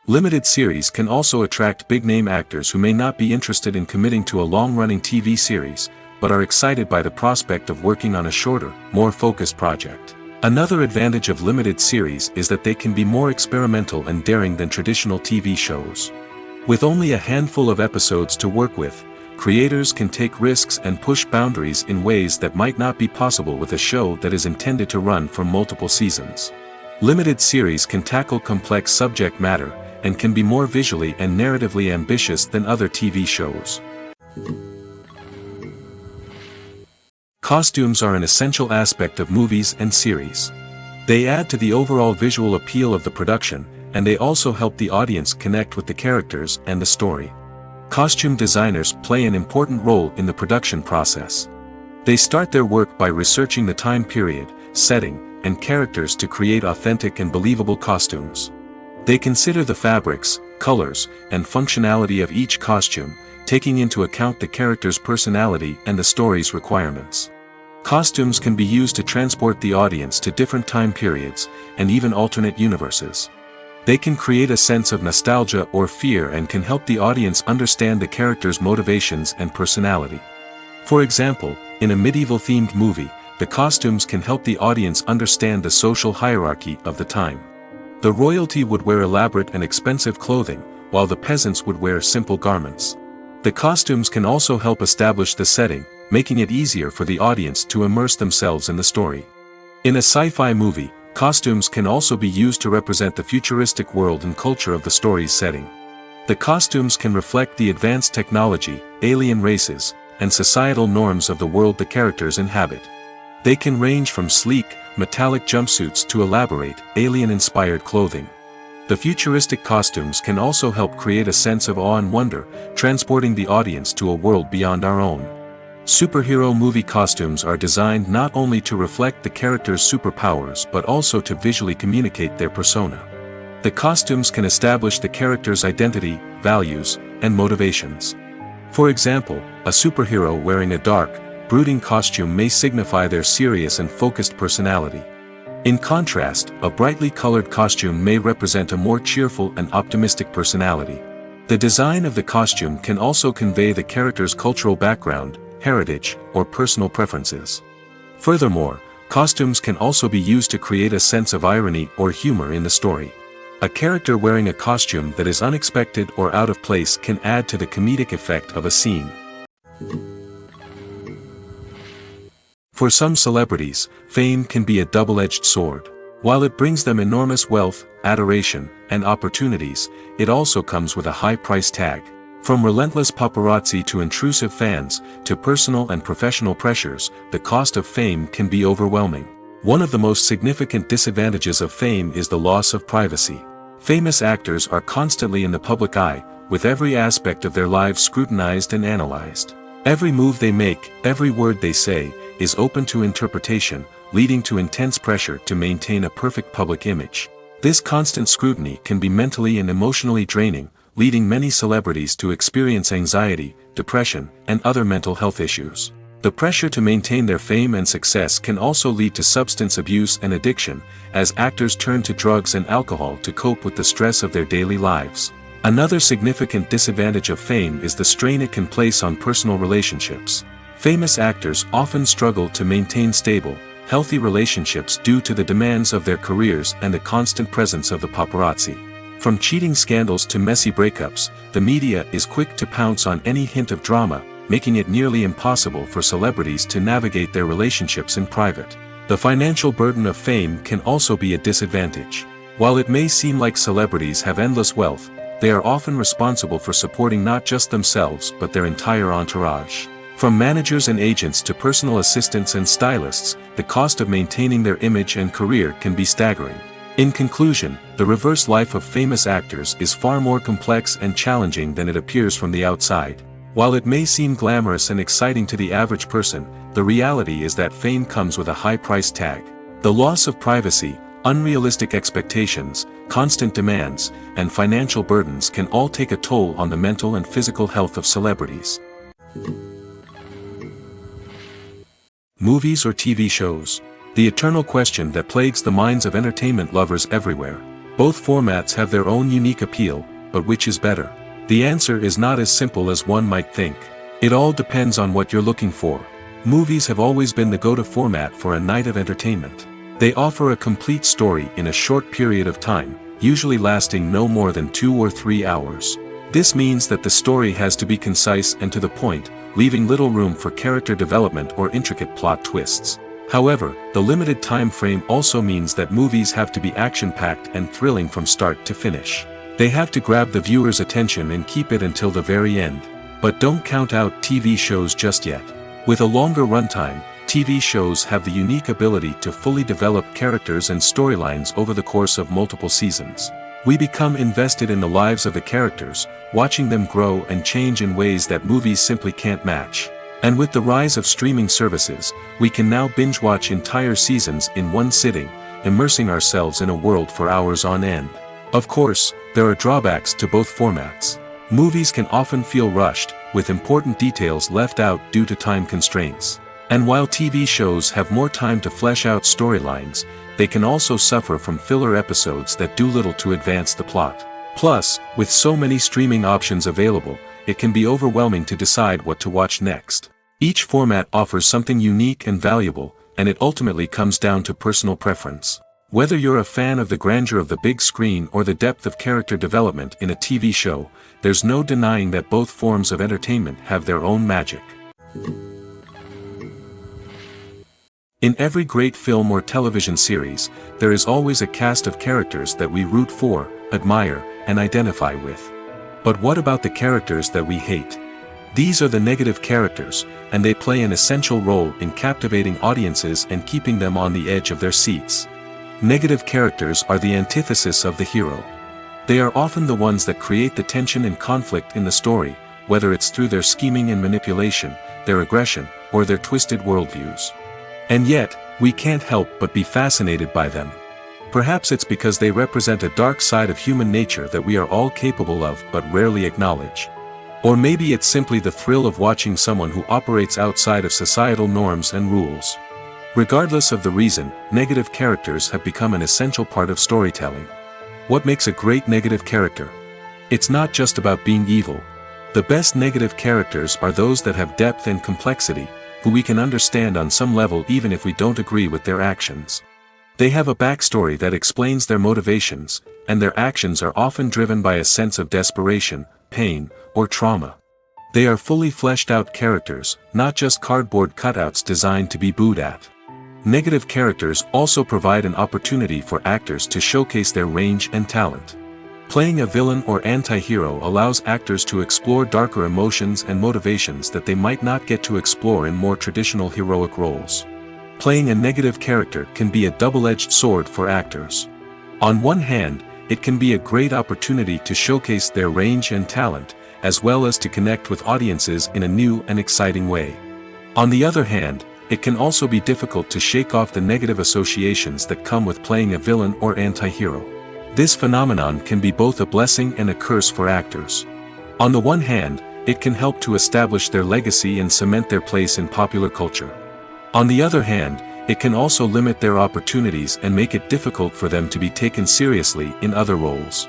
Limited series can also attract big-name actors who may not be interested in committing to a long-running TV series, but are excited by the prospect of working on a shorter, more focused project. Another advantage of limited series is that they can be more experimental and daring than traditional TV shows. With only a handful of episodes to work with, creators can take risks and push boundaries in ways that might not be possible with a show that is intended to run for multiple seasons. Limited series can tackle complex subject matter, and can be more visually and narratively ambitious than other TV shows. Costumes are an essential aspect of movies and series. They add to the overall visual appeal of the production, and they also help the audience connect with the characters and the story. Costume designers play an important role in the production process. They start their work by researching the time period, setting, and characters to create authentic and believable costumes. They consider the fabrics, colors, and functionality of each costume, taking into account the character's personality and the story's requirements. Costumes can be used to transport the audience to different time periods, and even alternate universes. They can create a sense of nostalgia or fear and can help the audience understand the character's motivations and personality. For example, in a medieval-themed movie, the costumes can help the audience understand the social hierarchy of the time. The royalty would wear elaborate and expensive clothing, while the peasants would wear simple garments. The costumes can also help establish the setting, making it easier for the audience to immerse themselves in the story. In a sci-fi movie, costumes can also be used to represent the futuristic world and culture of the story's setting. The costumes can reflect the advanced technology, alien races, and societal norms of the world the characters inhabit. They can range from sleek, metallic jumpsuits to elaborate, alien-inspired clothing. The futuristic costumes can also help create a sense of awe and wonder, transporting the audience to a world beyond our own. Superhero movie costumes are designed not only to reflect the character's superpowers but also to visually communicate their persona. The costumes can establish the character's identity, values, and motivations. For example, a superhero wearing a dark, brooding costume may signify their serious and focused personality. In contrast, a brightly colored costume may represent a more cheerful and optimistic personality. The design of the costume can also convey the character's cultural background, heritage, or personal preferences. Furthermore, costumes can also be used to create a sense of irony or humor in the story. A character wearing a costume that is unexpected or out of place can add to the comedic effect of a scene. For some celebrities, fame can be a double-edged sword. While it brings them enormous wealth, adoration, and opportunities, it also comes with a high price tag. From relentless paparazzi to intrusive fans, to personal and professional pressures, the cost of fame can be overwhelming. One of the most significant disadvantages of fame is the loss of privacy. Famous actors are constantly in the public eye, with every aspect of their lives scrutinized and analyzed. Every move they make, every word they say, is open to interpretation, leading to intense pressure to maintain a perfect public image. This constant scrutiny can be mentally and emotionally draining, leading many celebrities to experience anxiety, depression, and other mental health issues. The pressure to maintain their fame and success can also lead to substance abuse and addiction, as actors turn to drugs and alcohol to cope with the stress of their daily lives. Another significant disadvantage of fame is the strain it can place on personal relationships. Famous actors often struggle to maintain stable, healthy relationships due to the demands of their careers and the constant presence of the paparazzi. From cheating scandals to messy breakups, the media is quick to pounce on any hint of drama, making it nearly impossible for celebrities to navigate their relationships in private. The financial burden of fame can also be a disadvantage. While it may seem like celebrities have endless wealth, they are often responsible for supporting not just themselves but their entire entourage. From managers and agents to personal assistants and stylists, the cost of maintaining their image and career can be staggering. In conclusion, the reverse life of famous actors is far more complex and challenging than it appears from the outside. While it may seem glamorous and exciting to the average person, the reality is that fame comes with a high price tag. The loss of privacy, unrealistic expectations, constant demands, and financial burdens can all take a toll on the mental and physical health of celebrities. Movies or TV shows? The eternal question that plagues the minds of entertainment lovers everywhere. Both formats have their own unique appeal, but which is better? The answer is not as simple as one might think. It all depends on what you're looking for. Movies have always been the go-to format for a night of entertainment. They offer a complete story in a short period of time, usually lasting no more than 2 or 3 hours. This means that the story has to be concise and to the point, leaving little room for character development or intricate plot twists. However, the limited time frame also means that movies have to be action-packed and thrilling from start to finish. They have to grab the viewer's attention and keep it until the very end. But don't count out TV shows just yet. With a longer runtime, TV shows have the unique ability to fully develop characters and storylines over the course of multiple seasons. We become invested in the lives of the characters, watching them grow and change in ways that movies simply can't match. And with the rise of streaming services, we can now binge-watch entire seasons in one sitting, immersing ourselves in a world for hours on end. Of course, there are drawbacks to both formats. Movies can often feel rushed, with important details left out due to time constraints. And while TV shows have more time to flesh out storylines, they can also suffer from filler episodes that do little to advance the plot. Plus, with so many streaming options available, it can be overwhelming to decide what to watch next. Each format offers something unique and valuable, and it ultimately comes down to personal preference. Whether you're a fan of the grandeur of the big screen or the depth of character development in a TV show, there's no denying that both forms of entertainment have their own magic. In every great film or television series, there is always a cast of characters that we root for, admire, and identify with. But what about the characters that we hate? These are the negative characters, and they play an essential role in captivating audiences and keeping them on the edge of their seats. Negative characters are the antithesis of the hero. They are often the ones that create the tension and conflict in the story, whether it's through their scheming and manipulation, their aggression, or their twisted worldviews. And yet, we can't help but be fascinated by them. Perhaps it's because they represent a dark side of human nature that we are all capable of but rarely acknowledge. Or maybe it's simply the thrill of watching someone who operates outside of societal norms and rules. Regardless of the reason, negative characters have become an essential part of storytelling. What makes a great negative character? It's not just about being evil. The best negative characters are those that have depth and complexity, who we can understand on some level even if we don't agree with their actions. They have a backstory that explains their motivations, and their actions are often driven by a sense of desperation, pain, or trauma. They are fully fleshed out characters, not just cardboard cutouts designed to be booed at. Negative characters also provide an opportunity for actors to showcase their range and talent. Playing a villain or anti-hero allows actors to explore darker emotions and motivations that they might not get to explore in more traditional heroic roles. Playing a negative character can be a double-edged sword for actors. On one hand, it can be a great opportunity to showcase their range and talent, as well as to connect with audiences in a new and exciting way. On the other hand, it can also be difficult to shake off the negative associations that come with playing a villain or anti-hero. This phenomenon can be both a blessing and a curse for actors. On the one hand, it can help to establish their legacy and cement their place in popular culture. On the other hand, it can also limit their opportunities and make it difficult for them to be taken seriously in other roles.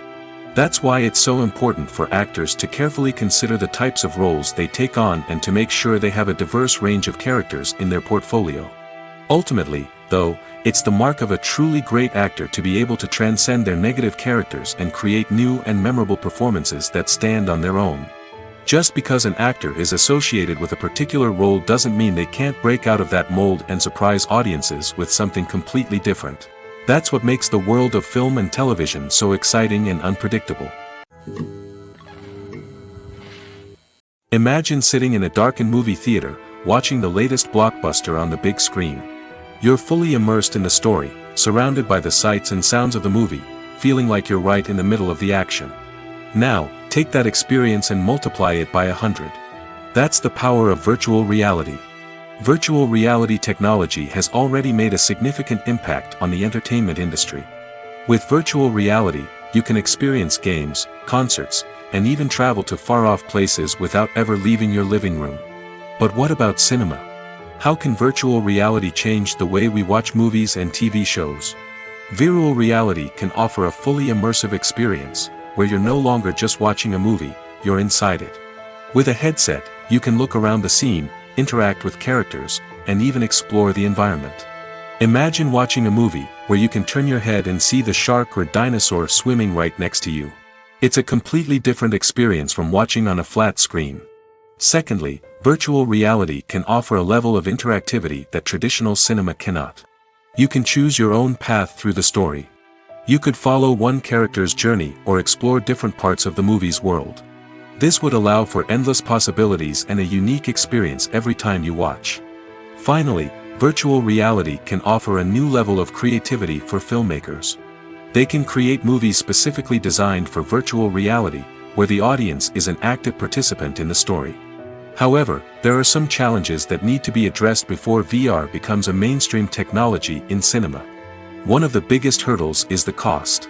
That's why it's so important for actors to carefully consider the types of roles they take on and to make sure they have a diverse range of characters in their portfolio. Ultimately, though, it's the mark of a truly great actor to be able to transcend their negative characters and create new and memorable performances that stand on their own. Just because an actor is associated with a particular role doesn't mean they can't break out of that mold and surprise audiences with something completely different. That's what makes the world of film and television so exciting and unpredictable. Imagine sitting in a darkened movie theater, watching the latest blockbuster on the big screen. You're fully immersed in the story, surrounded by the sights and sounds of the movie, feeling like you're right in the middle of the action. Now, take that experience and multiply it by 100. That's the power of virtual reality. Virtual reality technology has already made a significant impact on the entertainment industry. With virtual reality, you can experience games, concerts, and even travel to far-off places without ever leaving your living room. But what about cinema? How can virtual reality change the way we watch movies and TV shows? Virtual reality can offer a fully immersive experience, where you're no longer just watching a movie, you're inside it. With a headset, you can look around the scene, interact with characters, and even explore the environment. Imagine watching a movie, where you can turn your head and see the shark or dinosaur swimming right next to you. It's a completely different experience from watching on a flat screen. Secondly, virtual reality can offer a level of interactivity that traditional cinema cannot. You can choose your own path through the story. You could follow one character's journey or explore different parts of the movie's world. This would allow for endless possibilities and a unique experience every time you watch. Finally, virtual reality can offer a new level of creativity for filmmakers. They can create movies specifically designed for virtual reality, where the audience is an active participant in the story. However, there are some challenges that need to be addressed before VR becomes a mainstream technology in cinema. One of the biggest hurdles is the cost.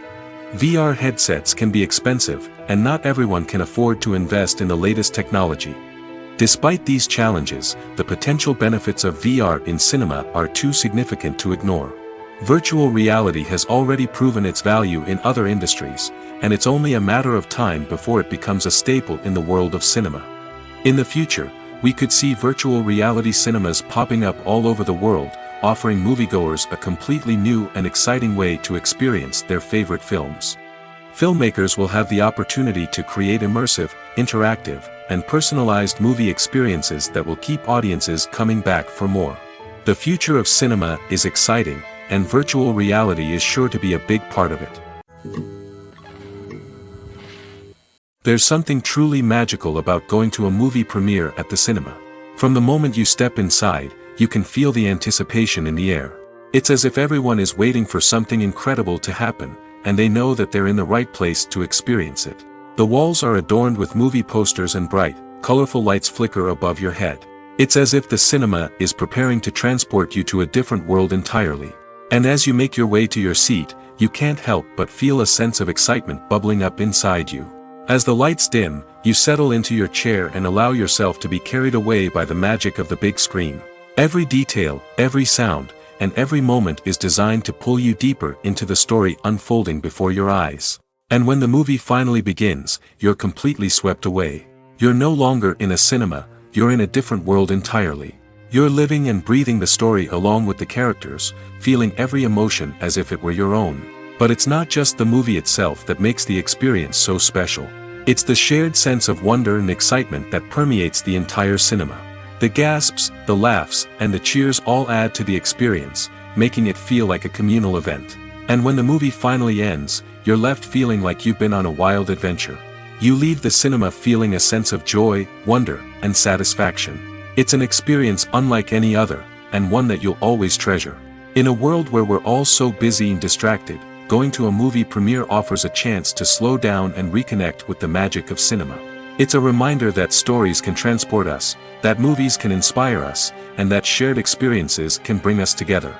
VR headsets can be expensive, and not everyone can afford to invest in the latest technology. Despite these challenges, the potential benefits of VR in cinema are too significant to ignore. Virtual reality has already proven its value in other industries, and it's only a matter of time before it becomes a staple in the world of cinema. In the future, we could see virtual reality cinemas popping up all over the world, offering moviegoers a completely new and exciting way to experience their favorite films. Filmmakers will have the opportunity to create immersive, interactive, and personalized movie experiences that will keep audiences coming back for more. The future of cinema is exciting, and virtual reality is sure to be a big part of it. There's something truly magical about going to a movie premiere at the cinema. From the moment you step inside, you can feel the anticipation in the air. It's as if everyone is waiting for something incredible to happen, and they know that they're in the right place to experience it. The walls are adorned with movie posters and bright, colorful lights flicker above your head. It's as if the cinema is preparing to transport you to a different world entirely. And as you make your way to your seat, you can't help but feel a sense of excitement bubbling up inside you. As the lights dim, you settle into your chair and allow yourself to be carried away by the magic of the big screen. Every detail, every sound, and every moment is designed to pull you deeper into the story unfolding before your eyes. And when the movie finally begins, you're completely swept away. You're no longer in a cinema, you're in a different world entirely. You're living and breathing the story along with the characters, feeling every emotion as if it were your own. But it's not just the movie itself that makes the experience so special. It's the shared sense of wonder and excitement that permeates the entire cinema. The gasps, the laughs, and the cheers all add to the experience, making it feel like a communal event. And when the movie finally ends, you're left feeling like you've been on a wild adventure. You leave the cinema feeling a sense of joy, wonder, and satisfaction. It's an experience unlike any other, and one that you'll always treasure. In a world where we're all so busy and distracted, going to a movie premiere offers a chance to slow down and reconnect with the magic of cinema. It's a reminder that stories can transport us, that movies can inspire us, and that shared experiences can bring us together.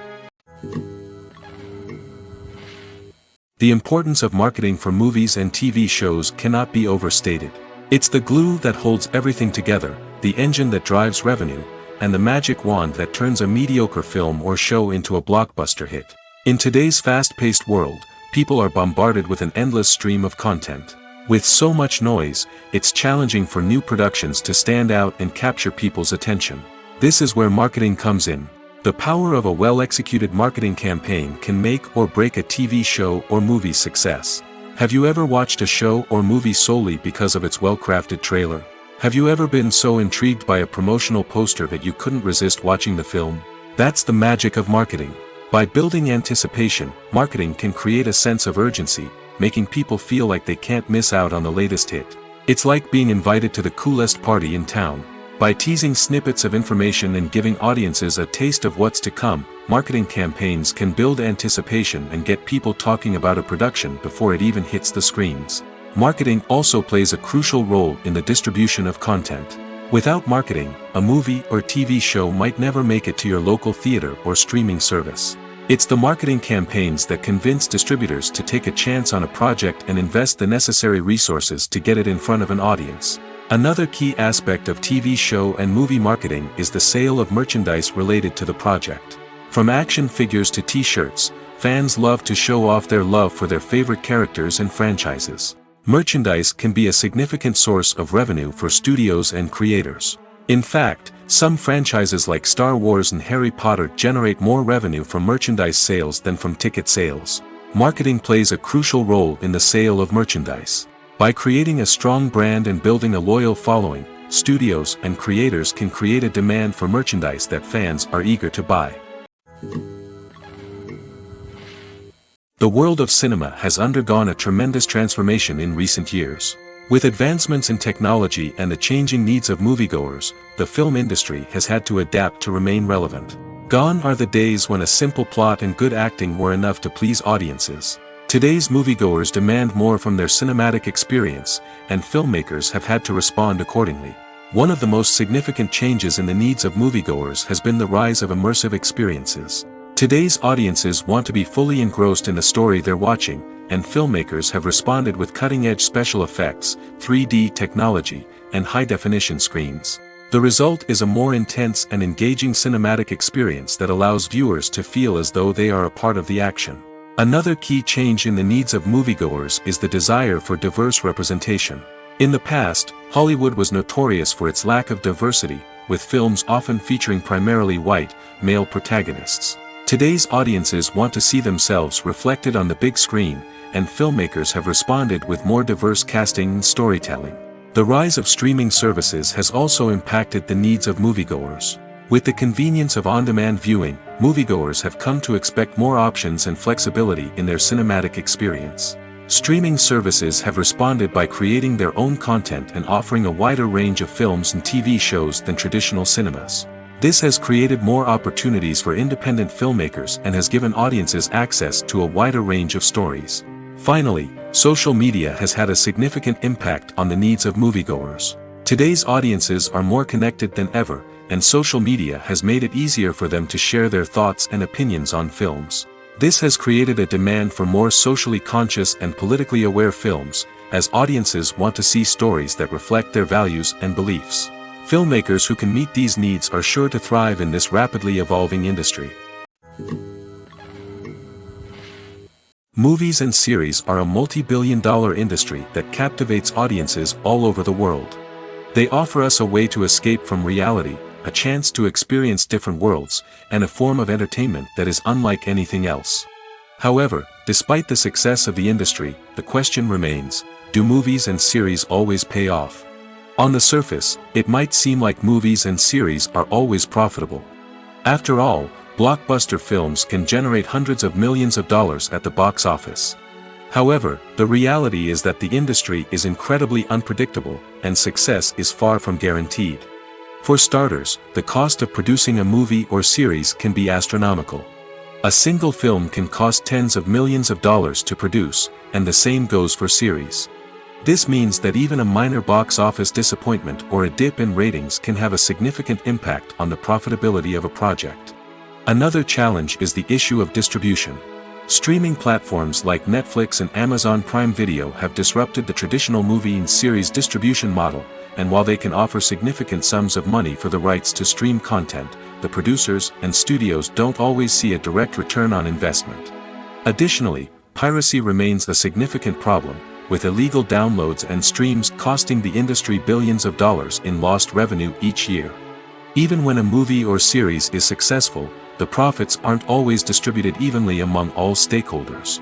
The importance of marketing for movies and TV shows cannot be overstated. It's the glue that holds everything together, the engine that drives revenue, and the magic wand that turns a mediocre film or show into a blockbuster hit. In today's fast-paced world, people are bombarded with an endless stream of content. With so much noise, it's challenging for new productions to stand out and capture people's attention. This is where marketing comes in. The power of a well-executed marketing campaign can make or break a TV show or movie's success. Have you ever watched a show or movie solely because of its well-crafted trailer? Have you ever been so intrigued by a promotional poster that you couldn't resist watching the film? That's the magic of marketing. By building anticipation, marketing can create a sense of urgency, making people feel like they can't miss out on the latest hit. It's like being invited to the coolest party in town. By teasing snippets of information and giving audiences a taste of what's to come, marketing campaigns can build anticipation and get people talking about a production before it even hits the screens. Marketing also plays a crucial role in the distribution of content. Without marketing, a movie or TV show might never make it to your local theater or streaming service. It's the marketing campaigns that convince distributors to take a chance on a project and invest the necessary resources to get it in front of an audience. Another key aspect of TV show and movie marketing is the sale of merchandise related to the project. From action figures to t-shirts, fans love to show off their love for their favorite characters and franchises. Merchandise can be a significant source of revenue for studios and creators. In fact, some franchises like Star Wars and Harry Potter generate more revenue from merchandise sales than from ticket sales. Marketing plays a crucial role in the sale of merchandise. By creating a strong brand and building a loyal following, studios and creators can create a demand for merchandise that fans are eager to buy. The world of cinema has undergone a tremendous transformation in recent years. With advancements in technology and the changing needs of moviegoers, the film industry has had to adapt to remain relevant. Gone are the days when a simple plot and good acting were enough to please audiences. Today's moviegoers demand more from their cinematic experience, and filmmakers have had to respond accordingly. One of the most significant changes in the needs of moviegoers has been the rise of immersive experiences. Today's audiences want to be fully engrossed in the story they're watching, and filmmakers have responded with cutting-edge special effects, 3D technology, and high-definition screens. The result is a more intense and engaging cinematic experience that allows viewers to feel as though they are a part of the action. Another key change in the needs of moviegoers is the desire for diverse representation. In the past, Hollywood was notorious for its lack of diversity, with films often featuring primarily white, male protagonists. Today's audiences want to see themselves reflected on the big screen, and filmmakers have responded with more diverse casting and storytelling. The rise of streaming services has also impacted the needs of moviegoers. With the convenience of on-demand viewing, moviegoers have come to expect more options and flexibility in their cinematic experience. Streaming services have responded by creating their own content and offering a wider range of films and TV shows than traditional cinemas. This has created more opportunities for independent filmmakers and has given audiences access to a wider range of stories. Finally, social media has had a significant impact on the needs of moviegoers. Today's audiences are more connected than ever, and social media has made it easier for them to share their thoughts and opinions on films. This has created a demand for more socially conscious and politically aware films, as audiences want to see stories that reflect their values and beliefs. Filmmakers who can meet these needs are sure to thrive in this rapidly evolving industry. Movies and series are a multi-billion-dollar industry that captivates audiences all over the world. They offer us a way to escape from reality, a chance to experience different worlds, and a form of entertainment that is unlike anything else. However, despite the success of the industry, the question remains, do movies and series always pay off? On the surface, it might seem like movies and series are always profitable. After all, blockbuster films can generate hundreds of millions of dollars at the box office. However, the reality is that the industry is incredibly unpredictable, and success is far from guaranteed. For starters, the cost of producing a movie or series can be astronomical. A single film can cost tens of millions of dollars to produce, and the same goes for series. This means that even a minor box office disappointment or a dip in ratings can have a significant impact on the profitability of a project. Another challenge is the issue of distribution. Streaming platforms like Netflix and Amazon Prime Video have disrupted the traditional movie and series distribution model, and while they can offer significant sums of money for the rights to stream content, the producers and studios don't always see a direct return on investment. Additionally, piracy remains a significant problem, with illegal downloads and streams costing the industry billions of dollars in lost revenue each year. Even when a movie or series is successful, the profits aren't always distributed evenly among all stakeholders.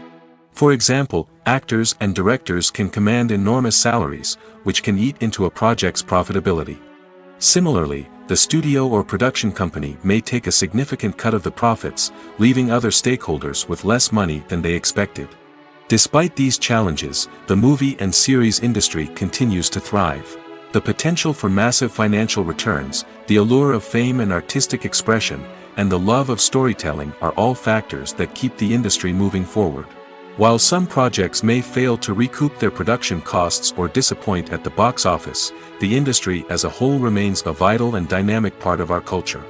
For example, actors and directors can command enormous salaries, which can eat into a project's profitability. Similarly, the studio or production company may take a significant cut of the profits, leaving other stakeholders with less money than they expected. Despite these challenges, the movie and series industry continues to thrive. The potential for massive financial returns, the allure of fame and artistic expression, and the love of storytelling are all factors that keep the industry moving forward. While some projects may fail to recoup their production costs or disappoint at the box office, the industry as a whole remains a vital and dynamic part of our culture.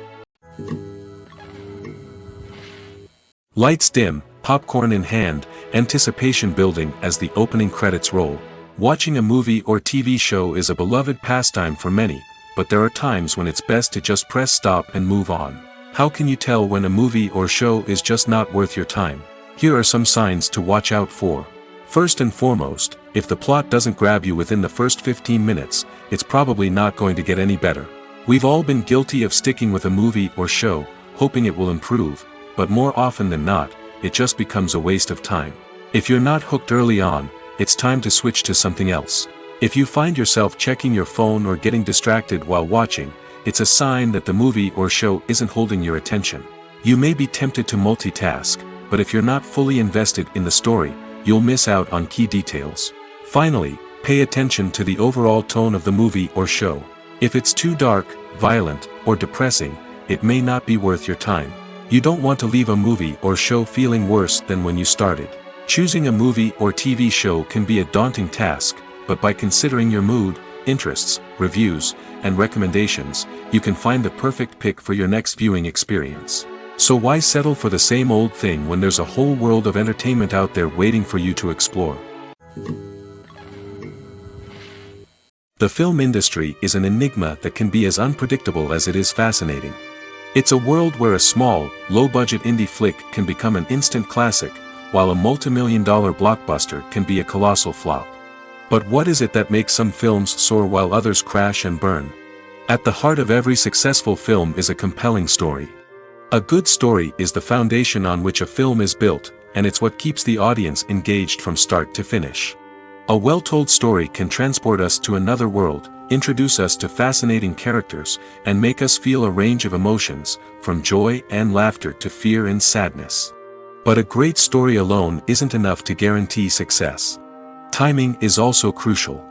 Lights dim, popcorn in hand, anticipation building as the opening credits roll. Watching a movie or TV show is a beloved pastime for many, but there are times when it's best to just press stop and move on. How can you tell when a movie or show is just not worth your time? Here are some signs to watch out for. First and foremost, if the plot doesn't grab you within the first 15 minutes, it's probably not going to get any better. We've all been guilty of sticking with a movie or show, hoping it will improve, but more often than not, it just becomes a waste of time. If you're not hooked early on, it's time to switch to something else. If you find yourself checking your phone or getting distracted while watching, it's a sign that the movie or show isn't holding your attention. You may be tempted to multitask, but if you're not fully invested in the story, you'll miss out on key details. Finally, pay attention to the overall tone of the movie or show. If it's too dark, violent, or depressing, it may not be worth your time. You don't want to leave a movie or show feeling worse than when you started. Choosing a movie or TV show can be a daunting task, but by considering your mood, interests, reviews, and recommendations, you can find the perfect pick for your next viewing experience. So why settle for the same old thing when there's a whole world of entertainment out there waiting for you to explore? The film industry is an enigma that can be as unpredictable as it is fascinating. It's a world where a small, low-budget indie flick can become an instant classic, while a multi-million-dollar blockbuster can be a colossal flop. But what is it that makes some films soar while others crash and burn? At the heart of every successful film is a compelling story. A good story is the foundation on which a film is built, and it's what keeps the audience engaged from start to finish. A well-told story can transport us to another world, introduce us to fascinating characters, and make us feel a range of emotions, from joy and laughter to fear and sadness. But a great story alone isn't enough to guarantee success. Timing is also crucial.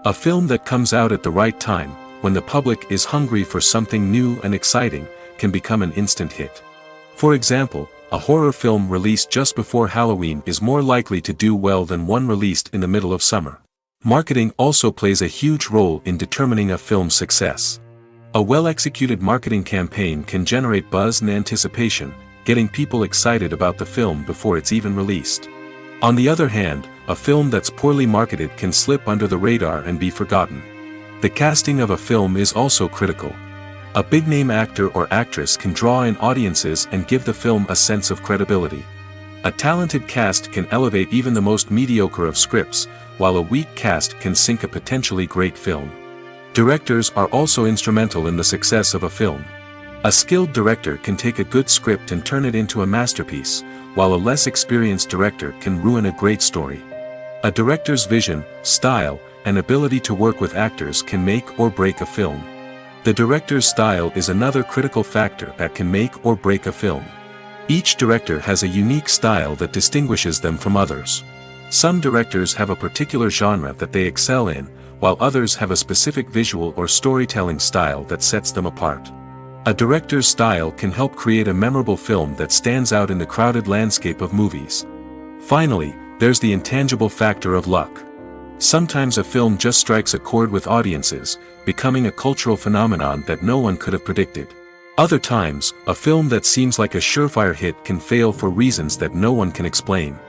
A film that comes out at the right time, when the public is hungry for something new and exciting, can become an instant hit. For example, a horror film released just before Halloween is more likely to do well than one released in the middle of summer. Marketing also plays a huge role in determining a film's success. A well-executed marketing campaign can generate buzz and anticipation, getting people excited about the film before it's even released. On the other hand, a film that's poorly marketed can slip under the radar and be forgotten. The casting of a film is also critical. A big-name actor or actress can draw in audiences and give the film a sense of credibility. A talented cast can elevate even the most mediocre of scripts, while a weak cast can sink a potentially great film. Directors are also instrumental in the success of a film. A skilled director can take a good script and turn it into a masterpiece, while a less experienced director can ruin a great story. A director's vision, style, and ability to work with actors can make or break a film. The director's style is another critical factor that can make or break a film. Each director has a unique style that distinguishes them from others. Some directors have a particular genre that they excel in, while others have a specific visual or storytelling style that sets them apart. A director's style can help create a memorable film that stands out in the crowded landscape of movies. Finally, there's the intangible factor of luck. Sometimes a film just strikes a chord with audiences, becoming a cultural phenomenon that no one could have predicted. Other times, a film that seems like a surefire hit can fail for reasons that no one can explain.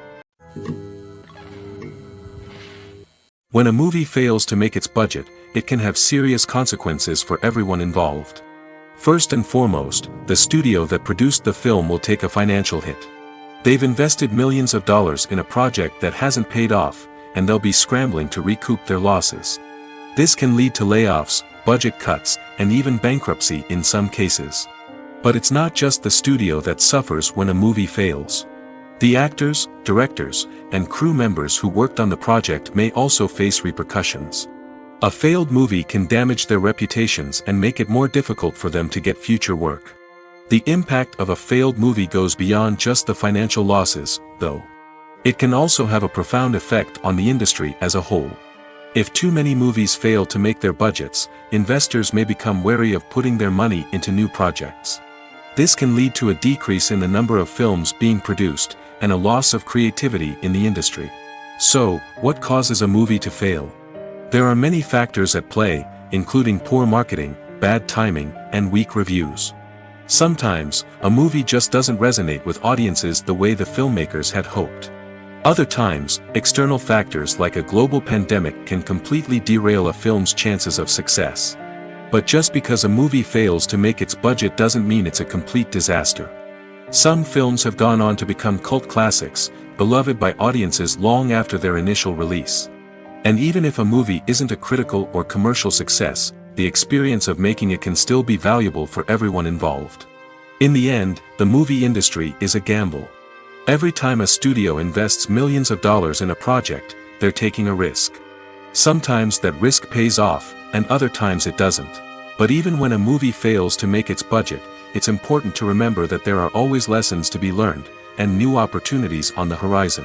When a movie fails to make its budget, it can have serious consequences for everyone involved. First and foremost, the studio that produced the film will take a financial hit. They've invested millions of dollars in a project that hasn't paid off, and they'll be scrambling to recoup their losses. This can lead to layoffs, budget cuts, and even bankruptcy in some cases. But it's not just the studio that suffers when a movie fails. The actors, directors, and crew members who worked on the project may also face repercussions. A failed movie can damage their reputations and make it more difficult for them to get future work. The impact of a failed movie goes beyond just the financial losses, though. It can also have a profound effect on the industry as a whole. If too many movies fail to make their budgets, investors may become wary of putting their money into new projects. This can lead to a decrease in the number of films being produced, and a loss of creativity in the industry. So, what causes a movie to fail? There are many factors at play, including poor marketing, bad timing, and weak reviews. Sometimes, a movie just doesn't resonate with audiences the way the filmmakers had hoped. Other times, external factors like a global pandemic can completely derail a film's chances of success. But just because a movie fails to make its budget doesn't mean it's a complete disaster. Some films have gone on to become cult classics, beloved by audiences long after their initial release. And even if a movie isn't a critical or commercial success, the experience of making it can still be valuable for everyone involved. In the end, the movie industry is a gamble. Every time a studio invests millions of dollars in a project, they're taking a risk. Sometimes that risk pays off, and other times it doesn't. But even when a movie fails to make its budget, it's important to remember that there are always lessons to be learned, and new opportunities on the horizon.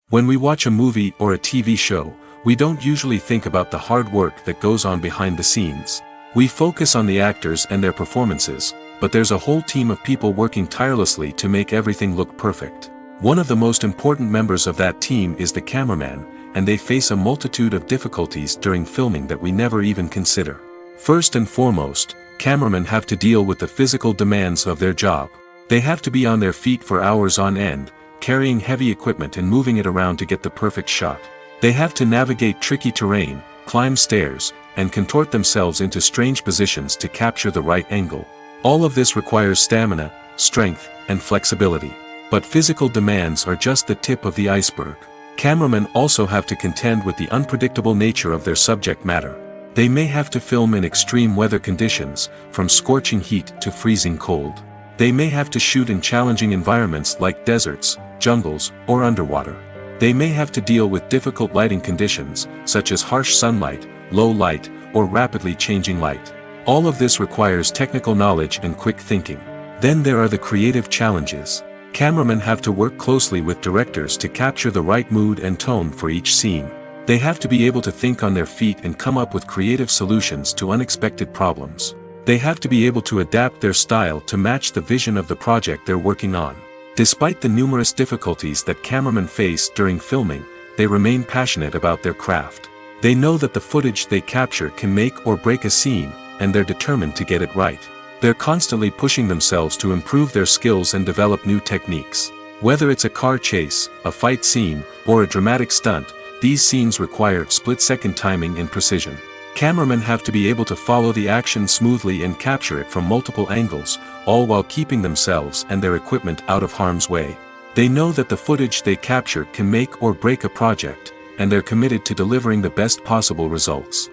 When we watch a movie or a TV show, we don't usually think about the hard work that goes on behind the scenes. We focus on the actors and their performances, but there's a whole team of people working tirelessly to make everything look perfect. One of the most important members of that team is the cameraman, and they face a multitude of difficulties during filming that we never even consider. First and foremost, cameramen have to deal with the physical demands of their job. They have to be on their feet for hours on end, carrying heavy equipment and moving it around to get the perfect shot. They have to navigate tricky terrain, climb stairs, and contort themselves into strange positions to capture the right angle. All of this requires stamina, strength, and flexibility. But physical demands are just the tip of the iceberg. Cameramen also have to contend with the unpredictable nature of their subject matter. They may have to film in extreme weather conditions, from scorching heat to freezing cold. They may have to shoot in challenging environments like deserts, jungles, or underwater. They may have to deal with difficult lighting conditions, such as harsh sunlight, low light, or rapidly changing light. All of this requires technical knowledge and quick thinking. Then there are the creative challenges. Cameramen have to work closely with directors to capture the right mood and tone for each scene. They have to be able to think on their feet and come up with creative solutions to unexpected problems. They have to be able to adapt their style to match the vision of the project they're working on. Despite the numerous difficulties that cameramen face during filming, they remain passionate about their craft. They know that the footage they capture can make or break a scene, and they're determined to get it right. They're constantly pushing themselves to improve their skills and develop new techniques. Whether it's a car chase, a fight scene, or a dramatic stunt, these scenes require split-second timing and precision. Cameramen have to be able to follow the action smoothly and capture it from multiple angles, all while keeping themselves and their equipment out of harm's way. They know that the footage they capture can make or break a project, and they're committed to delivering the best possible results.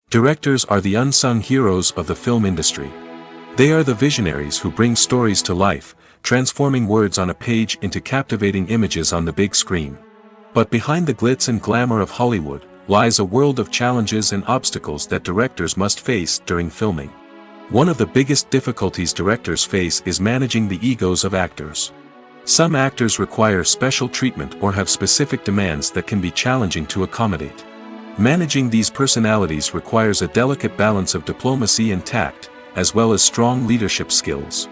Directors are the unsung heroes of the film industry. They are the visionaries who bring stories to life, transforming words on a page into captivating images on the big screen. But behind the glitz and glamour of Hollywood, lies a world of challenges and obstacles that directors must face during filming. One of the biggest difficulties directors face is managing the egos of actors. Some actors require special treatment or have specific demands that can be challenging to accommodate. Managing these personalities requires a delicate balance of diplomacy and tact, as well as strong leadership skills.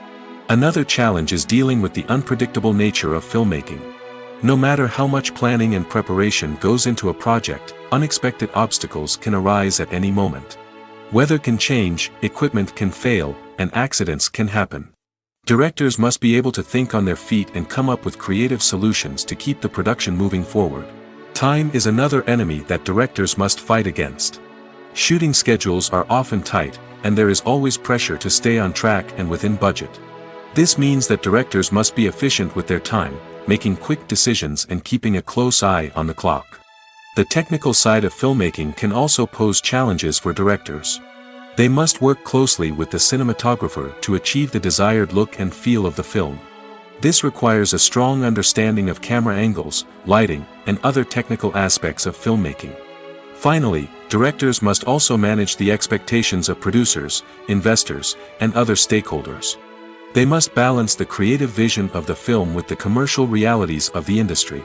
Another challenge is dealing with the unpredictable nature of filmmaking. No matter how much planning and preparation goes into a project, unexpected obstacles can arise at any moment. Weather can change, equipment can fail, and accidents can happen. Directors must be able to think on their feet and come up with creative solutions to keep the production moving forward. Time is another enemy that directors must fight against. Shooting schedules are often tight, and there is always pressure to stay on track and within budget. This means that directors must be efficient with their time, making quick decisions and keeping a close eye on the clock. The technical side of filmmaking can also pose challenges for directors. They must work closely with the cinematographer to achieve the desired look and feel of the film. This requires a strong understanding of camera angles, lighting, and other technical aspects of filmmaking. Finally, directors must also manage the expectations of producers, investors, and other stakeholders. They must balance the creative vision of the film with the commercial realities of the industry.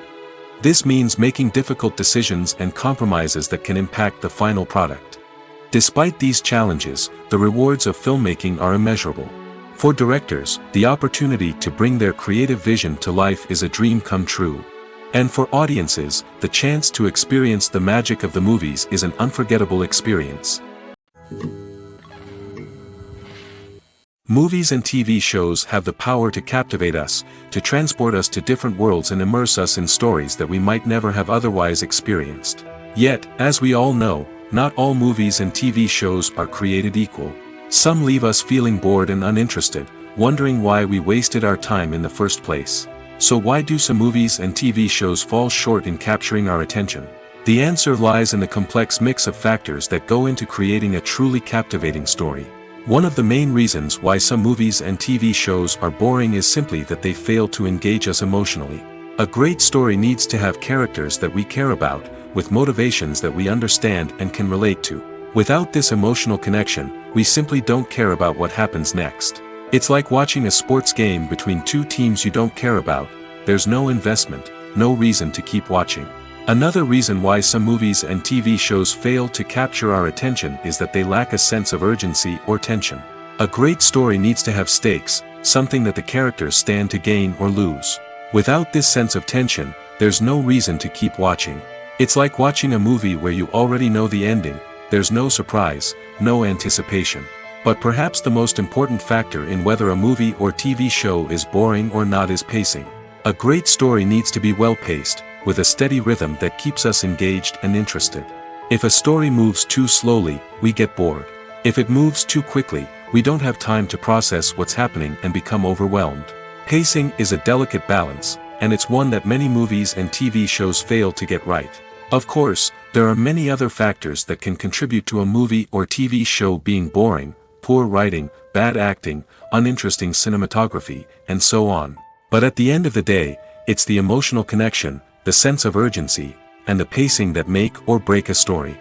This means making difficult decisions and compromises that can impact the final product. Despite these challenges, the rewards of filmmaking are immeasurable. For directors, the opportunity to bring their creative vision to life is a dream come true. And for audiences, the chance to experience the magic of the movies is an unforgettable experience. Movies and TV shows have the power to captivate us, to transport us to different worlds and immerse us in stories that we might never have otherwise experienced. Yet, as we all know, not all movies and TV shows are created equal. Some leave us feeling bored and uninterested, wondering why we wasted our time in the first place. So why do some movies and TV shows fall short in capturing our attention? The answer lies in the complex mix of factors that go into creating a truly captivating story. One of the main reasons why some movies and TV shows are boring is simply that they fail to engage us emotionally. A great story needs to have characters that we care about, with motivations that we understand and can relate to. Without this emotional connection, we simply don't care about what happens next. It's like watching a sports game between two teams you don't care about. There's no investment, no reason to keep watching. Another reason why some movies and TV shows fail to capture our attention is that they lack a sense of urgency or tension. A great story needs to have stakes, something that the characters stand to gain or lose. Without this sense of tension, there's no reason to keep watching. It's like watching a movie where you already know the ending. There's no surprise, no anticipation. But perhaps the most important factor in whether a movie or TV show is boring or not is pacing. A great story needs to be well-paced, with a steady rhythm that keeps us engaged and interested. If a story moves too slowly, we get bored. If it moves too quickly, we don't have time to process what's happening and become overwhelmed. Pacing is a delicate balance, and it's one that many movies and TV shows fail to get right. Of course, there are many other factors that can contribute to a movie or TV show being boring: poor writing, bad acting, uninteresting cinematography, and so on. But at the end of the day, it's the emotional connection, the sense of urgency, and the pacing that make or break a story.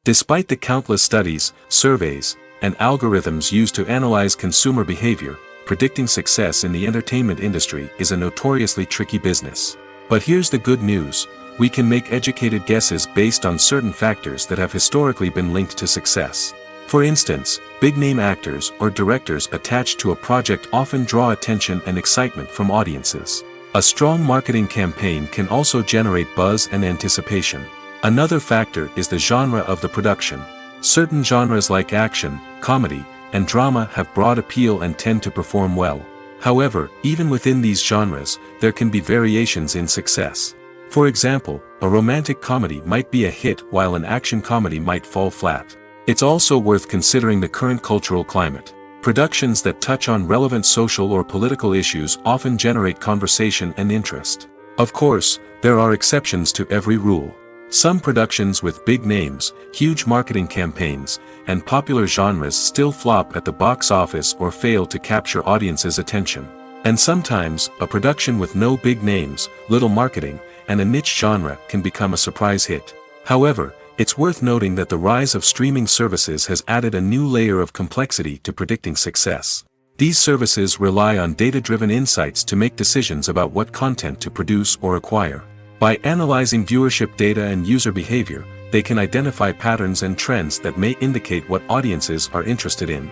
Despite the countless studies, surveys, and algorithms used to analyze consumer behavior, predicting success in the entertainment industry is a notoriously tricky business. But here's the good news: we can make educated guesses based on certain factors that have historically been linked to success. For instance, big-name actors or directors attached to a project often draw attention and excitement from audiences. A strong marketing campaign can also generate buzz and anticipation. Another factor is the genre of the production. Certain genres like action, comedy, and drama have broad appeal and tend to perform well. However, even within these genres, there can be variations in success. For example, a romantic comedy might be a hit while an action comedy might fall flat. It's also worth considering the current cultural climate. Productions that touch on relevant social or political issues often generate conversation and interest. Of course, there are exceptions to every rule. Some productions with big names, huge marketing campaigns, and popular genres still flop at the box office or fail to capture audiences' attention. And sometimes, a production with no big names, little marketing, and a niche genre can become a surprise hit. However, it's worth noting that the rise of streaming services has added a new layer of complexity to predicting success. These services rely on data-driven insights to make decisions about what content to produce or acquire. By analyzing viewership data and user behavior, they can identify patterns and trends that may indicate what audiences are interested in.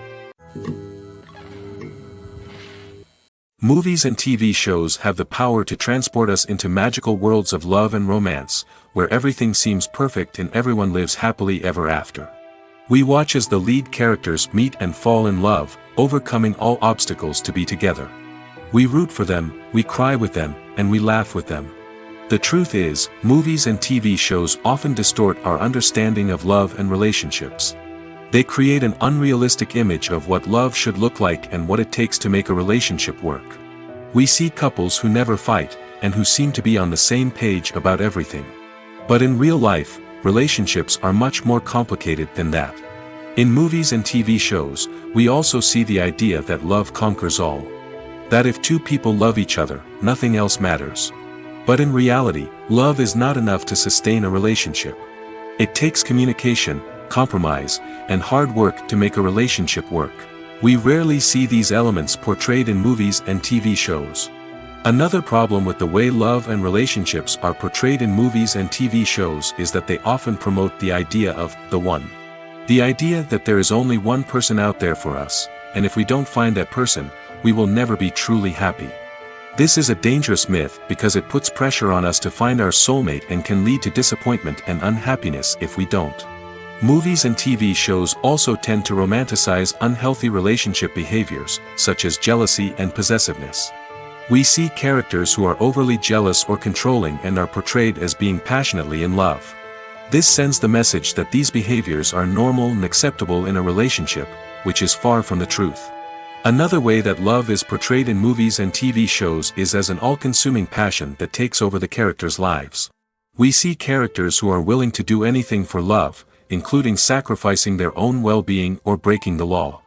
Movies and TV shows have the power to transport us into magical worlds of love and romance, where everything seems perfect and everyone lives happily ever after. We watch as the lead characters meet and fall in love, overcoming all obstacles to be together. We root for them, we cry with them, and we laugh with them. The truth is, movies and TV shows often distort our understanding of love and relationships. They create an unrealistic image of what love should look like and what it takes to make a relationship work. We see couples who never fight, and who seem to be on the same page about everything. But in real life, relationships are much more complicated than that. In movies and TV shows, we also see the idea that love conquers all. That if two people love each other, nothing else matters. But in reality, love is not enough to sustain a relationship. It takes communication, compromise, and hard work to make a relationship work. We rarely see these elements portrayed in movies and TV shows. Another problem with the way love and relationships are portrayed in movies and TV shows is that they often promote the idea of the one. The idea that there is only one person out there for us, and if we don't find that person, we will never be truly happy. This is a dangerous myth because it puts pressure on us to find our soulmate and can lead to disappointment and unhappiness if we don't. Movies and TV shows also tend to romanticize unhealthy relationship behaviors, such as jealousy and possessiveness. We see characters who are overly jealous or controlling and are portrayed as being passionately in love. This sends the message that these behaviors are normal and acceptable in a relationship, which is far from the truth. Another way that love is portrayed in movies and TV shows is as an all-consuming passion that takes over the characters' lives. We see characters who are willing to do anything for love, including sacrificing their own well-being or breaking the law.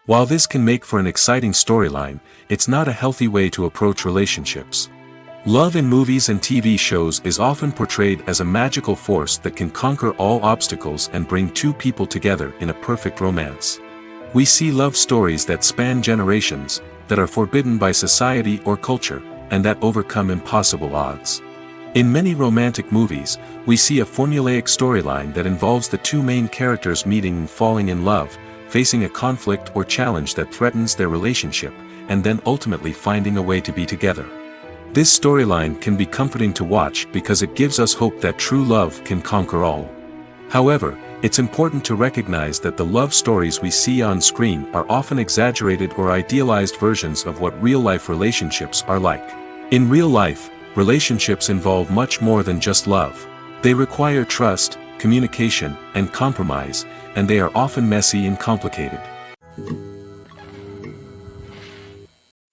While this can make for an exciting storyline, it's not a healthy way to approach relationships. Love in movies and TV shows is often portrayed as a magical force that can conquer all obstacles and bring two people together in a perfect romance. We see love stories that span generations, that are forbidden by society or culture, and that overcome impossible odds. In many romantic movies, we see a formulaic storyline that involves the two main characters meeting and falling in love, facing a conflict or challenge that threatens their relationship, and then ultimately finding a way to be together. This storyline can be comforting to watch because it gives us hope that true love can conquer all. However, it's important to recognize that the love stories we see on screen are often exaggerated or idealized versions of what real-life relationships are like. In real life, relationships involve much more than just love. They require trust, communication, and compromise, and they are often messy and complicated.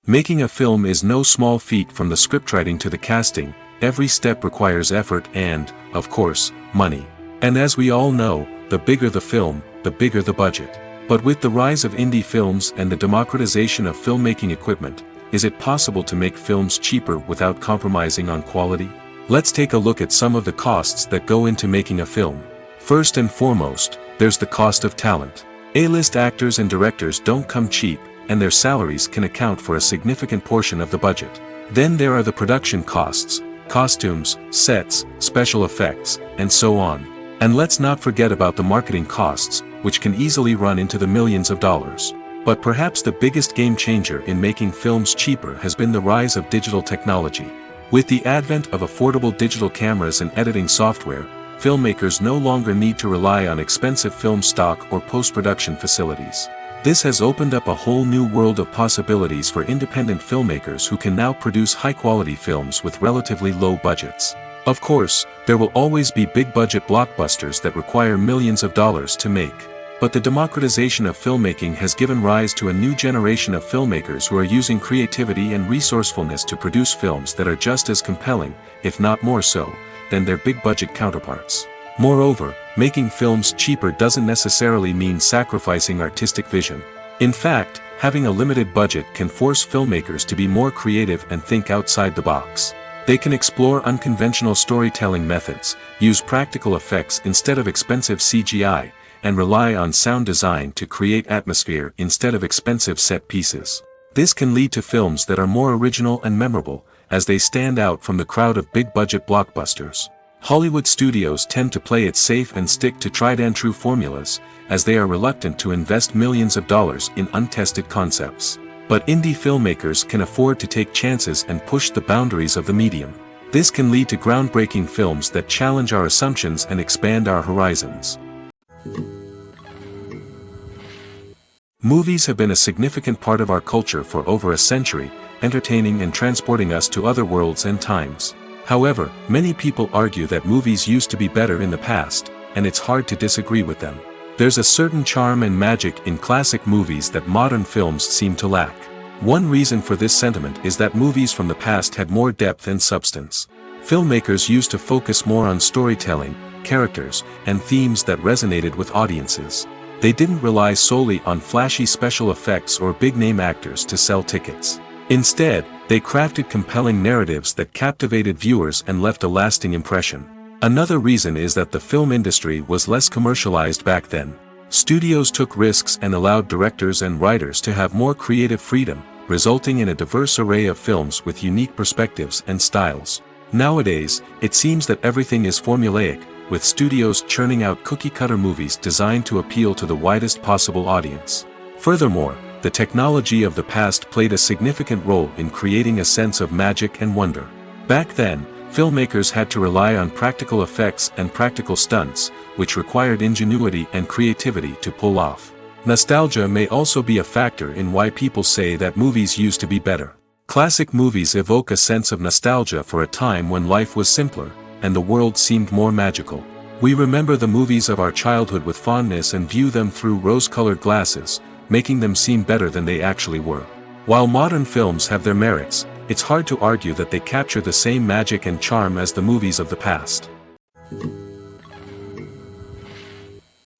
Making a film is no small feat. From the scriptwriting to the casting, every step requires effort and, of course, money. And as we all know, the bigger the film, the bigger the budget. But with the rise of indie films and the democratization of filmmaking equipment, is it possible to make films cheaper without compromising on quality? Let's take a look at some of the costs that go into making a film. First and foremost, there's the cost of talent. A-list actors and directors don't come cheap, and their salaries can account for a significant portion of the budget. Then there are the production costs, costumes, sets, special effects, and so on. And let's not forget about the marketing costs, which can easily run into the millions of dollars. But perhaps the biggest game changer in making films cheaper has been the rise of digital technology. With the advent of affordable digital cameras and editing software, filmmakers no longer need to rely on expensive film stock or post-production facilities. This has opened up a whole new world of possibilities for independent filmmakers who can now produce high-quality films with relatively low budgets. Of course, there will always be big-budget blockbusters that require millions of dollars to make. But the democratization of filmmaking has given rise to a new generation of filmmakers who are using creativity and resourcefulness to produce films that are just as compelling, if not more so, than their big-budget counterparts. Moreover, making films cheaper doesn't necessarily mean sacrificing artistic vision. In fact, having a limited budget can force filmmakers to be more creative and think outside the box. They can explore unconventional storytelling methods, use practical effects instead of expensive CGI, and rely on sound design to create atmosphere instead of expensive set pieces. This can lead to films that are more original and memorable, as they stand out from the crowd of big-budget blockbusters. Hollywood studios tend to play it safe and stick to tried-and-true formulas, as they are reluctant to invest millions of dollars in untested concepts. But indie filmmakers can afford to take chances and push the boundaries of the medium. This can lead to groundbreaking films that challenge our assumptions and expand our horizons. Movies have been a significant part of our culture for over a century, entertaining and transporting us to other worlds and times. However, many people argue that movies used to be better in the past, and it's hard to disagree with them. There's a certain charm and magic in classic movies that modern films seem to lack. One reason for this sentiment is that movies from the past had more depth and substance. Filmmakers used to focus more on storytelling, characters, and themes that resonated with audiences. They didn't rely solely on flashy special effects or big-name actors to sell tickets. Instead, They crafted compelling narratives that captivated viewers and left a lasting impression. Another reason is that the film industry was less commercialized back then. Studios took risks and allowed directors and writers to have more creative freedom, resulting in a diverse array of films with unique perspectives and styles. Nowadays, it seems that everything is formulaic, with studios churning out cookie-cutter movies designed to appeal to the widest possible audience. Furthermore, the technology of the past played a significant role in creating a sense of magic and wonder. Back then, filmmakers had to rely on practical effects and practical stunts, which required ingenuity and creativity to pull off. Nostalgia may also be a factor in why people say that movies used to be better. Classic movies evoke a sense of nostalgia for a time when life was simpler, and the world seemed more magical. We remember the movies of our childhood with fondness and view them through rose-colored glasses, making them seem better than they actually were. While modern films have their merits, it's hard to argue that they capture the same magic and charm as the movies of the past.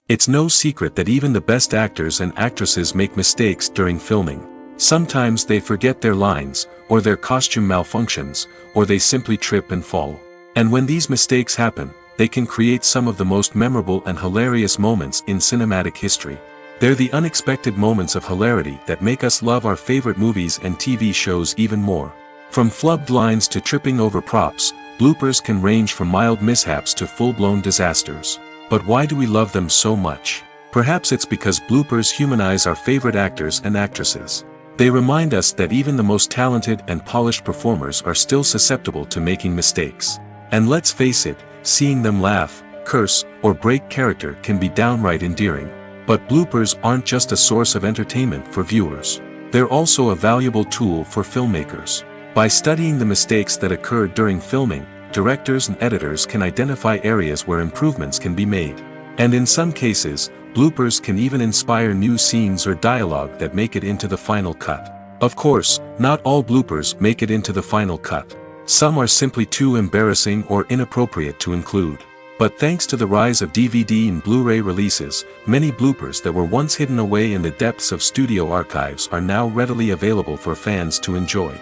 It's no secret that even the best actors and actresses make mistakes during filming. Sometimes they forget their lines, or their costume malfunctions, or they simply trip and fall. And when these mistakes happen, they can create some of the most memorable and hilarious moments in cinematic history. They're the unexpected moments of hilarity that make us love our favorite movies and TV shows even more. From flubbed lines to tripping over props, bloopers can range from mild mishaps to full-blown disasters. But why do we love them so much? Perhaps it's because bloopers humanize our favorite actors and actresses. They remind us that even the most talented and polished performers are still susceptible to making mistakes. And let's face it, seeing them laugh, curse, or break character can be downright endearing. But bloopers aren't just a source of entertainment for viewers. They're also a valuable tool for filmmakers. By studying the mistakes that occurred during filming, directors and editors can identify areas where improvements can be made. And in some cases, bloopers can even inspire new scenes or dialogue that make it into the final cut. Of course, not all bloopers make it into the final cut. Some are simply too embarrassing or inappropriate to include. But thanks to the rise of DVD and Blu-ray releases, many bloopers that were once hidden away in the depths of studio archives are now readily available for fans to enjoy.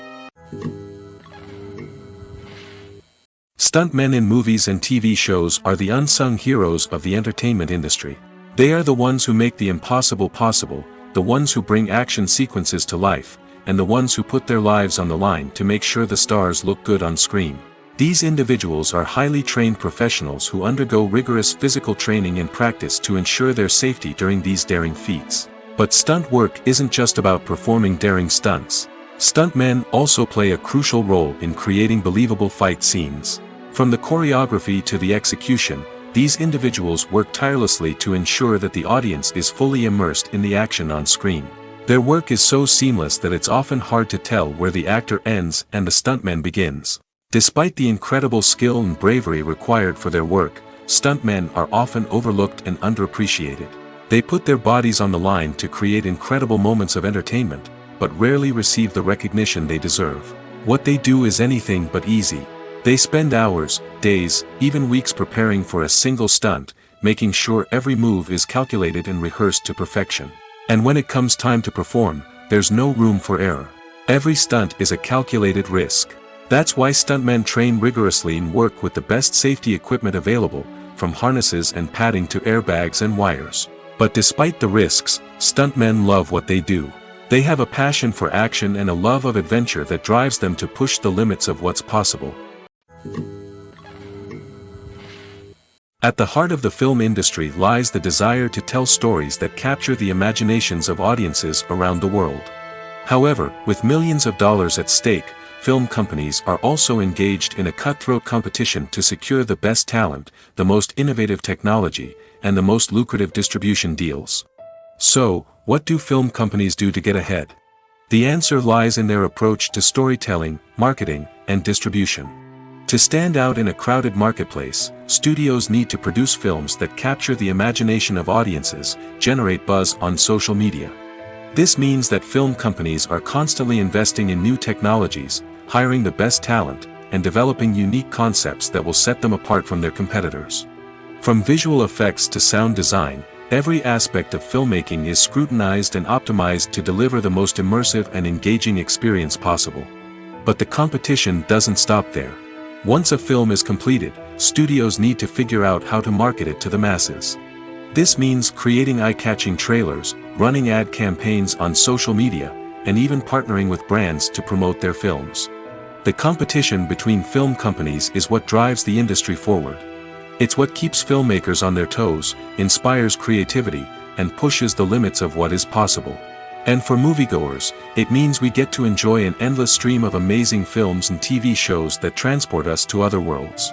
Stuntmen in movies and TV shows are the unsung heroes of the entertainment industry. They are the ones who make the impossible possible, the ones who bring action sequences to life, and the ones who put their lives on the line to make sure the stars look good on screen. These individuals are highly trained professionals who undergo rigorous physical training and practice to ensure their safety during these daring feats. But stunt work isn't just about performing daring stunts. Stuntmen also play a crucial role in creating believable fight scenes. From the choreography to the execution, these individuals work tirelessly to ensure that the audience is fully immersed in the action on screen. Their work is so seamless that it's often hard to tell where the actor ends and the stuntman begins. Despite the incredible skill and bravery required for their work, stuntmen are often overlooked and underappreciated. They put their bodies on the line to create incredible moments of entertainment, but rarely receive the recognition they deserve. What they do is anything but easy. They spend hours, days, even weeks preparing for a single stunt, making sure every move is calculated and rehearsed to perfection. And when it comes time to perform, there's no room for error. Every stunt is a calculated risk. That's why stuntmen train rigorously and work with the best safety equipment available, from harnesses and padding to airbags and wires. But despite the risks, stuntmen love what they do. They have a passion for action and a love of adventure that drives them to push the limits of what's possible. At the heart of the film industry lies the desire to tell stories that capture the imaginations of audiences around the world. However, with millions of dollars at stake, film companies are also engaged in a cutthroat competition to secure the best talent, the most innovative technology, and the most lucrative distribution deals. So, what do film companies do to get ahead? The answer lies in their approach to storytelling, marketing, and distribution. To stand out in a crowded marketplace, studios need to produce films that capture the imagination of audiences, generate buzz on social media. This means that film companies are constantly investing in new technologies, hiring the best talent, and developing unique concepts that will set them apart from their competitors. From visual effects to sound design, every aspect of filmmaking is scrutinized and optimized to deliver the most immersive and engaging experience possible. But the competition doesn't stop there. Once a film is completed, studios need to figure out how to market it to the masses. This means creating eye-catching trailers, running ad campaigns on social media, and even partnering with brands to promote their films. The competition between film companies is what drives the industry forward. It's what keeps filmmakers on their toes, inspires creativity, and pushes the limits of what is possible. And for moviegoers, it means we get to enjoy an endless stream of amazing films and TV shows that transport us to other worlds.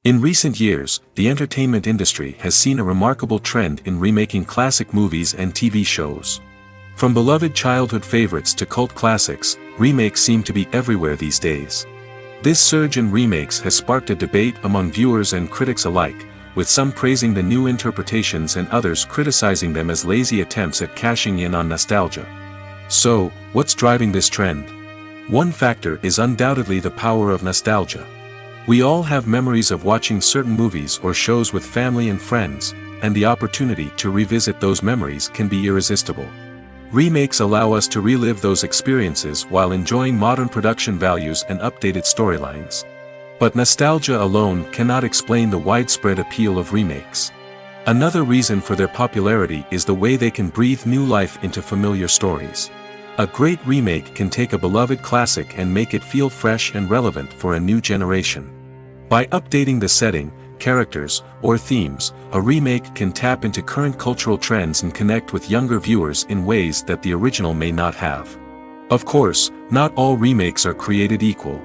In recent years, the entertainment industry has seen a remarkable trend in remaking classic movies and TV shows. From beloved childhood favorites to cult classics, remakes seem to be everywhere these days. This surge in remakes has sparked a debate among viewers and critics alike, with some praising the new interpretations and others criticizing them as lazy attempts at cashing in on nostalgia. So, what's driving this trend? One factor is undoubtedly the power of nostalgia. We all have memories of watching certain movies or shows with family and friends, and the opportunity to revisit those memories can be irresistible. Remakes allow us to relive those experiences while enjoying modern production values and updated storylines. But nostalgia alone cannot explain the widespread appeal of remakes. Another reason for their popularity is the way they can breathe new life into familiar stories. A great remake can take a beloved classic and make it feel fresh and relevant for a new generation. By updating the setting, characters, or themes, a remake can tap into current cultural trends and connect with younger viewers in ways that the original may not have. Of course, not all remakes are created equal.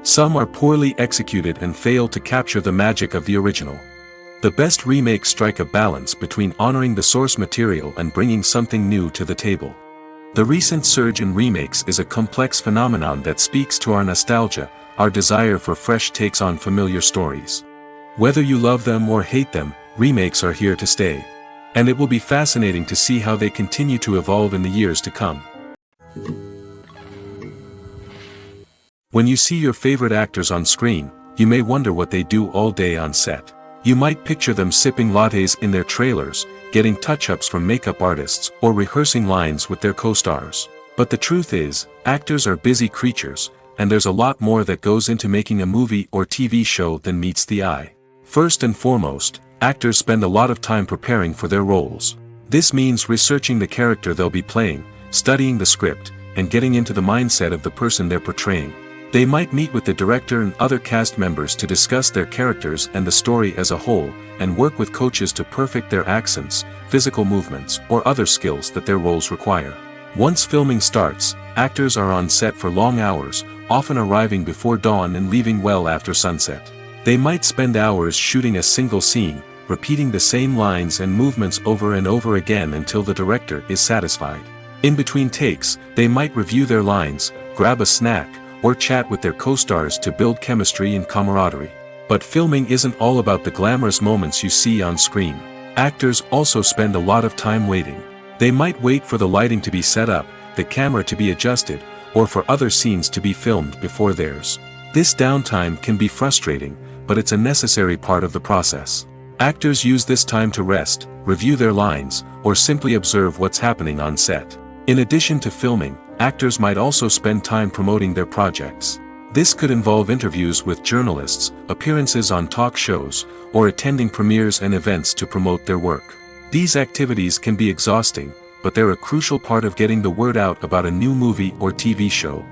Some are poorly executed and fail to capture the magic of the original. The best remakes strike a balance between honoring the source material and bringing something new to the table. The recent surge in remakes is a complex phenomenon that speaks to our nostalgia, our desire for fresh takes on familiar stories. Whether you love them or hate them, remakes are here to stay. And it will be fascinating to see how they continue to evolve in the years to come. When you see your favorite actors on screen, you may wonder what they do all day on set. You might picture them sipping lattes in their trailers, getting touch-ups from makeup artists, or rehearsing lines with their co-stars. But the truth is, actors are busy creatures, and there's a lot more that goes into making a movie or TV show than meets the eye. First and foremost, actors spend a lot of time preparing for their roles. This means researching the character they'll be playing, studying the script, and getting into the mindset of the person they're portraying. They might meet with the director and other cast members to discuss their characters and the story as a whole, and work with coaches to perfect their accents, physical movements, or other skills that their roles require. Once filming starts, actors are on set for long hours, often arriving before dawn and leaving well after sunset. They might spend hours shooting a single scene, repeating the same lines and movements over and over again until the director is satisfied. In between takes, they might review their lines, grab a snack, or chat with their co-stars to build chemistry and camaraderie. But filming isn't all about the glamorous moments you see on screen. Actors also spend a lot of time waiting. They might wait for the lighting to be set up, the camera to be adjusted, or for other scenes to be filmed before theirs. This downtime can be frustrating, but it's a necessary part of the process. Actors use this time to rest, review their lines, or simply observe what's happening on set. In addition to filming, actors might also spend time promoting their projects. This could involve interviews with journalists, appearances on talk shows, or attending premieres and events to promote their work. These activities can be exhausting, but they're a crucial part of getting the word out about a new movie or TV show.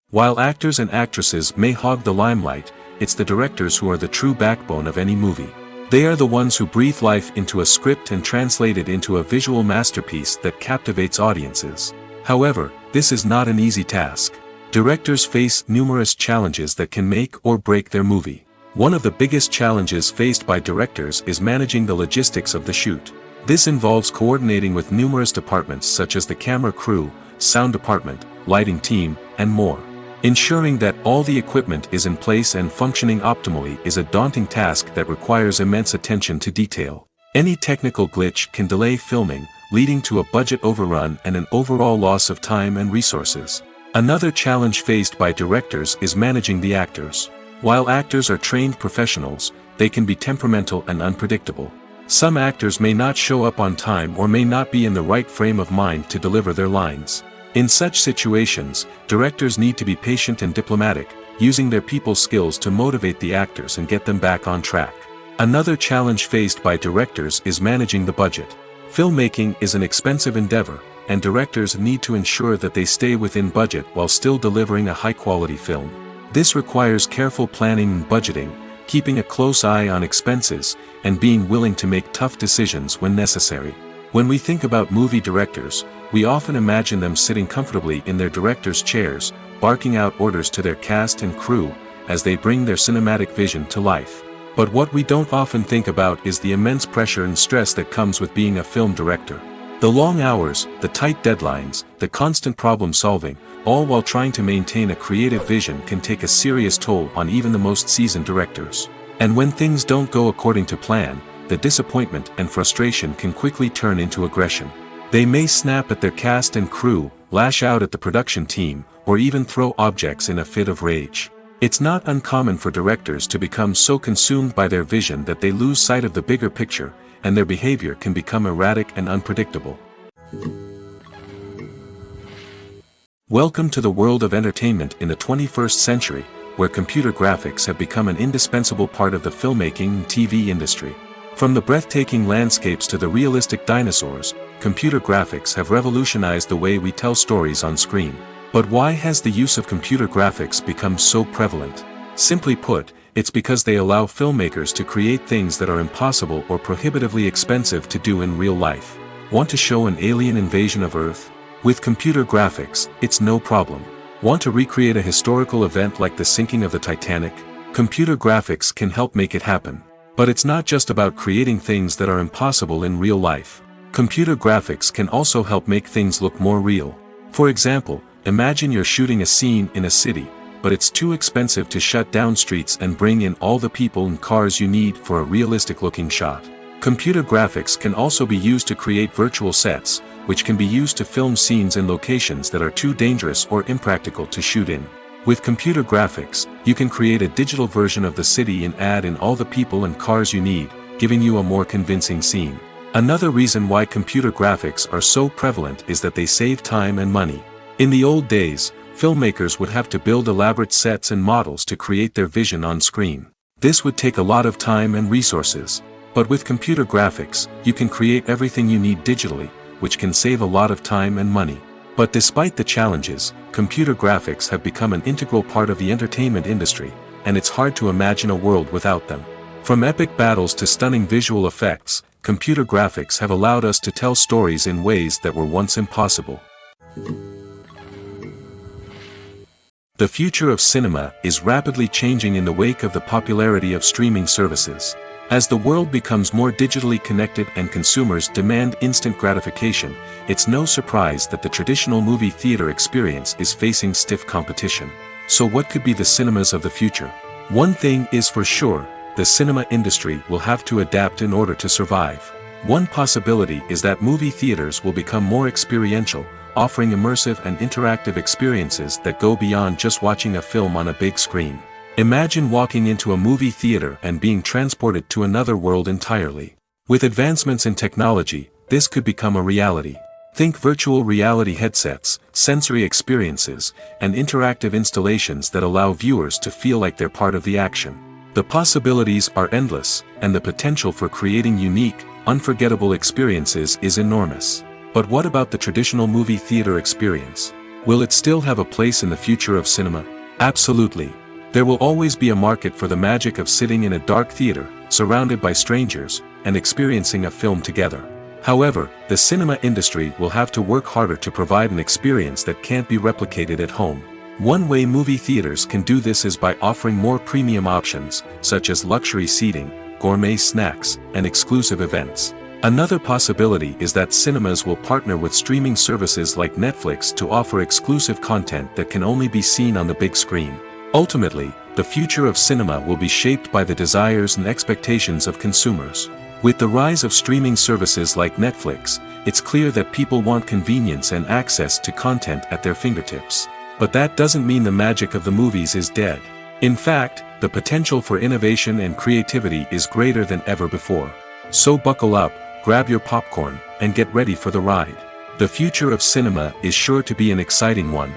While actors and actresses may hog the limelight, it's the directors who are the true backbone of any movie. They are the ones who breathe life into a script and translate it into a visual masterpiece that captivates audiences. However, this is not an easy task. Directors face numerous challenges that can make or break their movie. One of the biggest challenges faced by directors is managing the logistics of the shoot. This involves coordinating with numerous departments such as the camera crew, sound department, lighting team, and more. Ensuring that all the equipment is in place and functioning optimally is a daunting task that requires immense attention to detail. Any technical glitch can delay filming, leading to a budget overrun and an overall loss of time and resources. Another challenge faced by directors is managing the actors. While actors are trained professionals, they can be temperamental and unpredictable. Some actors may not show up on time or may not be in the right frame of mind to deliver their lines. In such situations, directors need to be patient and diplomatic, using their people skills to motivate the actors and get them back on track. Another challenge faced by directors is managing the budget. Filmmaking is an expensive endeavor, and directors need to ensure that they stay within budget while still delivering a high-quality film. This requires careful planning and budgeting, keeping a close eye on expenses, and being willing to make tough decisions when necessary. When we think about movie directors, we often imagine them sitting comfortably in their director's chairs, barking out orders to their cast and crew, as they bring their cinematic vision to life. But what we don't often think about is the immense pressure and stress that comes with being a film director. The long hours, the tight deadlines, the constant problem solving, all while trying to maintain a creative vision can take a serious toll on even the most seasoned directors. And when things don't go according to plan, the disappointment and frustration can quickly turn into aggression. They may snap at their cast and crew, lash out at the production team, or even throw objects in a fit of rage. It's not uncommon for directors to become so consumed by their vision that they lose sight of the bigger picture, and their behavior can become erratic and unpredictable. Welcome to the world of entertainment in the 21st century, where computer graphics have become an indispensable part of the filmmaking and TV industry. From the breathtaking landscapes to the realistic dinosaurs, computer graphics have revolutionized the way we tell stories on screen. But why has the use of computer graphics become so prevalent? Simply put, it's because they allow filmmakers to create things that are impossible or prohibitively expensive to do in real life. Want to show an alien invasion of Earth? With computer graphics, it's no problem. Want to recreate a historical event like the sinking of the Titanic? Computer graphics can help make it happen. But it's not just about creating things that are impossible in real life. Computer graphics can also help make things look more real. For example, imagine you're shooting a scene in a city, but it's too expensive to shut down streets and bring in all the people and cars you need for a realistic-looking shot. Computer graphics can also be used to create virtual sets, which can be used to film scenes in locations that are too dangerous or impractical to shoot in. With computer graphics, you can create a digital version of the city and add in all the people and cars you need, giving you a more convincing scene. Another reason why computer graphics are so prevalent is that they save time and money. In the old days, filmmakers would have to build elaborate sets and models to create their vision on screen. This would take a lot of time and resources. But with computer graphics, you can create everything you need digitally, which can save a lot of time and money. But despite the challenges, computer graphics have become an integral part of the entertainment industry, and it's hard to imagine a world without them. From epic battles to stunning visual effects, computer graphics have allowed us to tell stories in ways that were once impossible. The future of cinema is rapidly changing in the wake of the popularity of streaming services. As the world becomes more digitally connected and consumers demand instant gratification, it's no surprise that the traditional movie theater experience is facing stiff competition. So what could be the cinemas of the future? One thing is for sure, the cinema industry will have to adapt in order to survive. One possibility is that movie theaters will become more experiential, offering immersive and interactive experiences that go beyond just watching a film on a big screen. Imagine walking into a movie theater and being transported to another world entirely. With advancements in technology, this could become a reality. Think virtual reality headsets, sensory experiences, and interactive installations that allow viewers to feel like they're part of the action. The possibilities are endless, and the potential for creating unique, unforgettable experiences is enormous. But what about the traditional movie theater experience? Will it still have a place in the future of cinema? Absolutely. There will always be a market for the magic of sitting in a dark theater, surrounded by strangers, and experiencing a film together. However, the cinema industry will have to work harder to provide an experience that can't be replicated at home. One way movie theaters can do this is by offering more premium options, such as luxury seating, gourmet snacks, and exclusive events. Another possibility is that cinemas will partner with streaming services like Netflix to offer exclusive content that can only be seen on the big screen. Ultimately, the future of cinema will be shaped by the desires and expectations of consumers. With the rise of streaming services like Netflix, it's clear that people want convenience and access to content at their fingertips. But that doesn't mean the magic of the movies is dead. In fact, the potential for innovation and creativity is greater than ever before. So buckle up, grab your popcorn, and get ready for the ride. The future of cinema is sure to be an exciting one.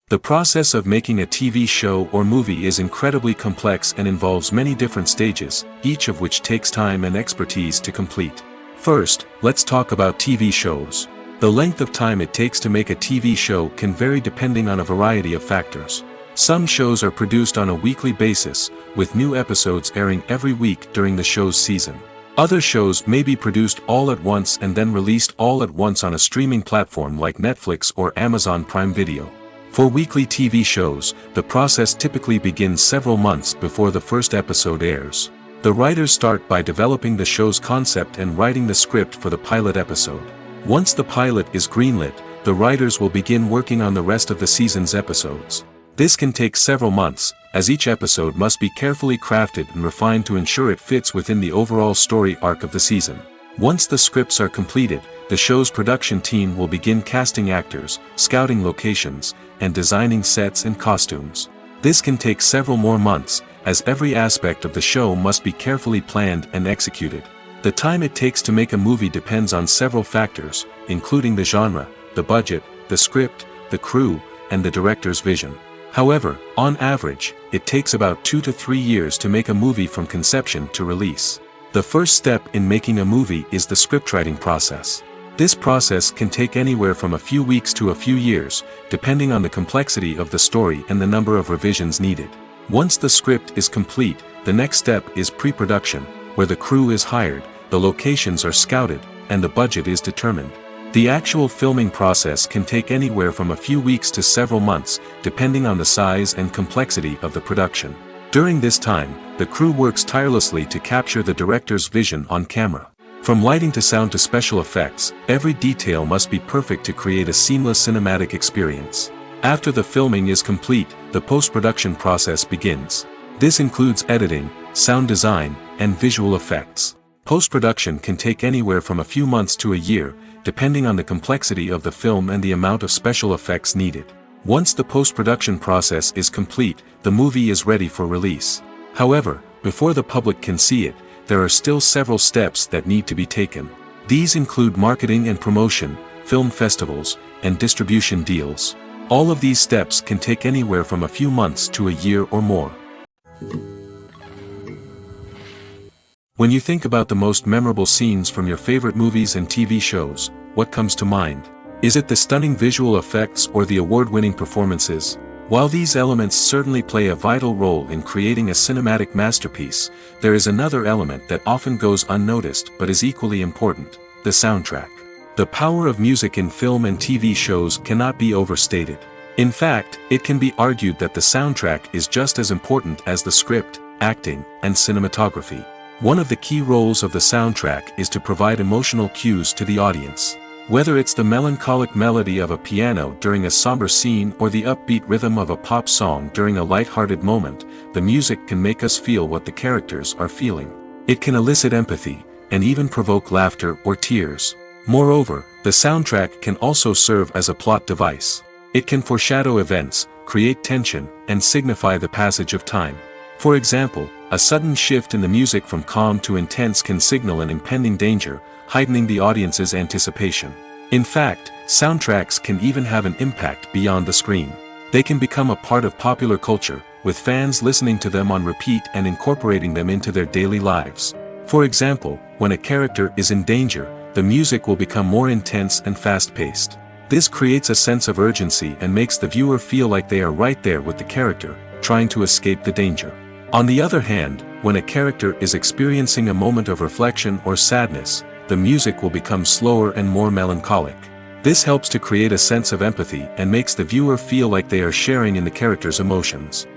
The process of making a TV show or movie is incredibly complex and involves many different stages, each of which takes time and expertise to complete. First, let's talk about TV shows. The length of time it takes to make a TV show can vary depending on a variety of factors. Some shows are produced on a weekly basis, with new episodes airing every week during the show's season. Other shows may be produced all at once and then released all at once on a streaming platform like Netflix or Amazon Prime Video. For weekly TV shows, the process typically begins several months before the first episode airs. The writers start by developing the show's concept and writing the script for the pilot episode. Once the pilot is greenlit, the writers will begin working on the rest of the season's episodes. This can take several months, as each episode must be carefully crafted and refined to ensure it fits within the overall story arc of the season. Once the scripts are completed, the show's production team will begin casting actors, scouting locations, and designing sets and costumes. This can take several more months, as every aspect of the show must be carefully planned and executed. The time it takes to make a movie depends on several factors, including the genre, the budget, the script, the crew, and the director's vision. However, on average, it takes about 2 to 3 years to make a movie from conception to release. The first step in making a movie is the scriptwriting process. This process can take anywhere from a few weeks to a few years, depending on the complexity of the story and the number of revisions needed. Once the script is complete, the next step is pre-production, where the crew is hired, the locations are scouted, and the budget is determined. The actual filming process can take anywhere from a few weeks to several months, depending on the size and complexity of the production. During this time, the crew works tirelessly to capture the director's vision on camera. From lighting to sound to special effects, every detail must be perfect to create a seamless cinematic experience. After the filming is complete, the post-production process begins. This includes editing, sound design, and visual effects. Post-production can take anywhere from a few months to a year, depending on the complexity of the film and the amount of special effects needed. Once the post-production process is complete, the movie is ready for release. However, before the public can see it, there are still several steps that need to be taken. These include marketing and promotion, film festivals, and distribution deals. All of these steps can take anywhere from a few months to a year or more. When you think about the most memorable scenes from your favorite movies and TV shows, what comes to mind? Is it the stunning visual effects or the award-winning performances? While these elements certainly play a vital role in creating a cinematic masterpiece, there is another element that often goes unnoticed but is equally important: the soundtrack. The power of music in film and TV shows cannot be overstated. In fact, it can be argued that the soundtrack is just as important as the script, acting, and cinematography. One of the key roles of the soundtrack is to provide emotional cues to the audience. Whether it's the melancholic melody of a piano during a somber scene or the upbeat rhythm of a pop song during a light-hearted moment, the music can make us feel what the characters are feeling. It can elicit empathy, and even provoke laughter or tears. Moreover, the soundtrack can also serve as a plot device. It can foreshadow events, create tension, and signify the passage of time. For example, a sudden shift in the music from calm to intense can signal an impending danger, heightening the audience's anticipation. In fact, soundtracks can even have an impact beyond the screen. They can become a part of popular culture, with fans listening to them on repeat and incorporating them into their daily lives. For example, when a character is in danger, the music will become more intense and fast-paced. This creates a sense of urgency and makes the viewer feel like they are right there with the character, trying to escape the danger. On the other hand, when a character is experiencing a moment of reflection or sadness, the music will become slower and more melancholic. This helps to create a sense of empathy and makes the viewer feel like they are sharing in the character's emotions.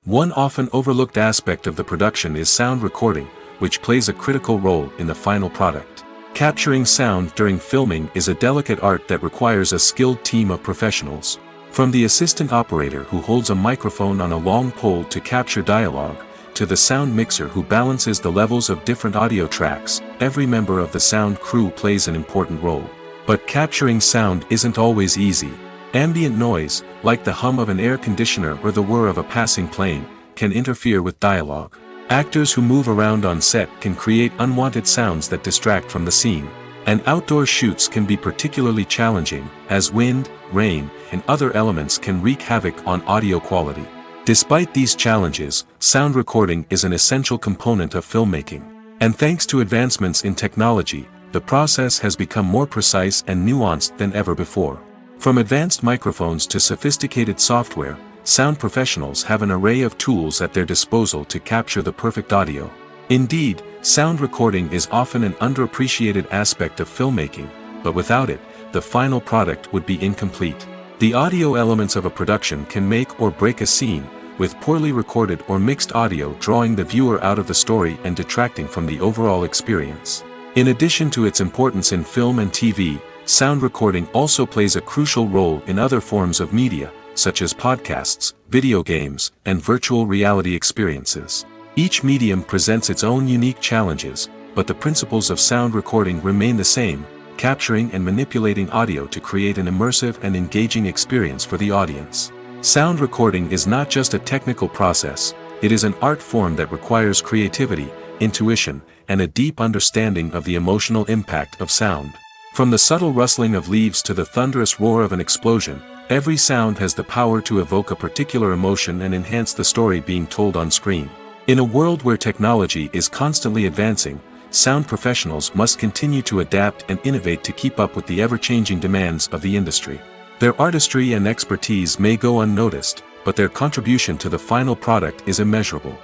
One often overlooked aspect of the production is sound recording, which plays a critical role in the final product. Capturing sound during filming is a delicate art that requires a skilled team of professionals. From the assistant operator who holds a microphone on a long pole to capture dialogue, to the sound mixer who balances the levels of different audio tracks, every member of the sound crew plays an important role. But capturing sound isn't always easy. Ambient noise, like the hum of an air conditioner or the whir of a passing plane, can interfere with dialogue. Actors who move around on set can create unwanted sounds that distract from the scene. And outdoor shoots can be particularly challenging, as wind, rain, and other elements can wreak havoc on audio quality. Despite these challenges, sound recording is an essential component of filmmaking. And thanks to advancements in technology, the process has become more precise and nuanced than ever before. From advanced microphones to sophisticated software, sound professionals have an array of tools at their disposal to capture the perfect audio. Indeed, sound recording is often an underappreciated aspect of filmmaking, but without it, the final product would be incomplete. The audio elements of a production can make or break a scene, with poorly recorded or mixed audio drawing the viewer out of the story and detracting from the overall experience. In addition to its importance in film and TV, sound recording also plays a crucial role in other forms of media, such as podcasts, video games, and virtual reality experiences. Each medium presents its own unique challenges, but the principles of sound recording remain the same, capturing and manipulating audio to create an immersive and engaging experience for the audience. Sound recording is not just a technical process, it is an art form that requires creativity, intuition, and a deep understanding of the emotional impact of sound. From the subtle rustling of leaves to the thunderous roar of an explosion, every sound has the power to evoke a particular emotion and enhance the story being told on screen. In a world where technology is constantly advancing, sound professionals must continue to adapt and innovate to keep up with the ever-changing demands of the industry. Their artistry and expertise may go unnoticed, but their contribution to the final product is immeasurable.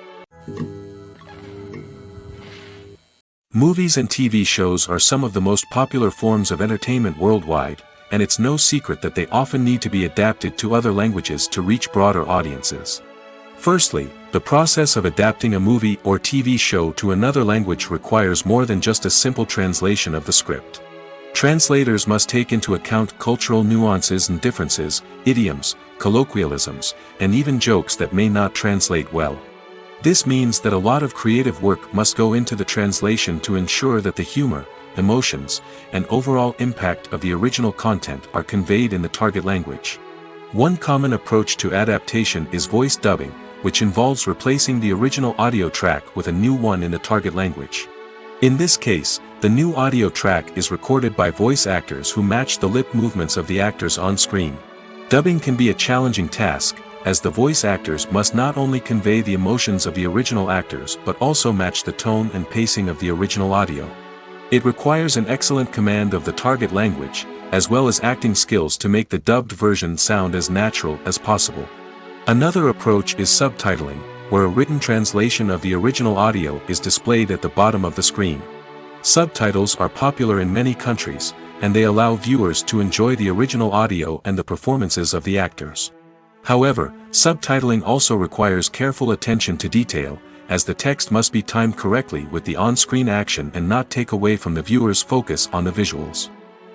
Movies and TV shows are some of the most popular forms of entertainment worldwide, and it's no secret that they often need to be adapted to other languages to reach broader audiences. Firstly, the process of adapting a movie or TV show to another language requires more than just a simple translation of the script. Translators must take into account cultural nuances and differences, idioms, colloquialisms, and even jokes that may not translate well. This means that a lot of creative work must go into the translation to ensure that the humor, emotions, and overall impact of the original content are conveyed in the target language. One common approach to adaptation is voice dubbing, which involves replacing the original audio track with a new one in the target language. In this case, the new audio track is recorded by voice actors who match the lip movements of the actors on screen. Dubbing can be a challenging task, as the voice actors must not only convey the emotions of the original actors but also match the tone and pacing of the original audio. It requires an excellent command of the target language, as well as acting skills to make the dubbed version sound as natural as possible. Another approach is subtitling, where a written translation of the original audio is displayed at the bottom of the screen. Subtitles are popular in many countries, and they allow viewers to enjoy the original audio and the performances of the actors. However, subtitling also requires careful attention to detail, as the text must be timed correctly with the on-screen action and not take away from the viewer's focus on the visuals.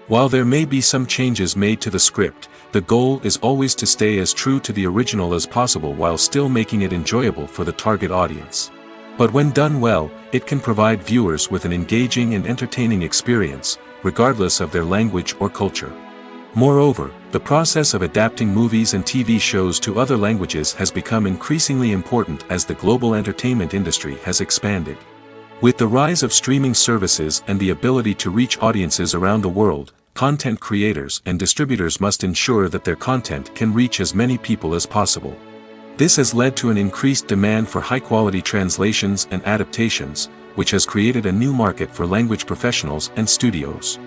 While there may be some changes made to the script, the goal is always to stay as true to the original as possible while still making it enjoyable for the target audience. But when done well, it can provide viewers with an engaging and entertaining experience, regardless of their language or culture. Moreover, the process of adapting movies and TV shows to other languages has become increasingly important as the global entertainment industry has expanded. With the rise of streaming services and the ability to reach audiences around the world, content creators and distributors must ensure that their content can reach as many people as possible. This has led to an increased demand for high-quality translations and adaptations, which has created a new market for language professionals and studios.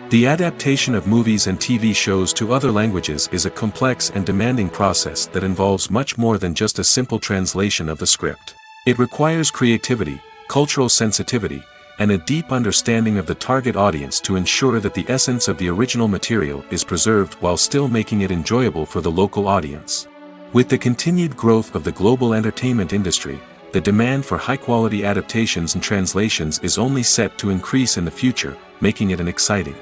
The adaptation of movies and TV shows to other languages is a complex and demanding process that involves much more than just a simple translation of the script. It requires creativity, cultural sensitivity, and a deep understanding of the target audience to ensure that the essence of the original material is preserved while still making it enjoyable for the local audience. With the continued growth of the global entertainment industry, the demand for high-quality adaptations and translations is only set to increase in the future, making it an exciting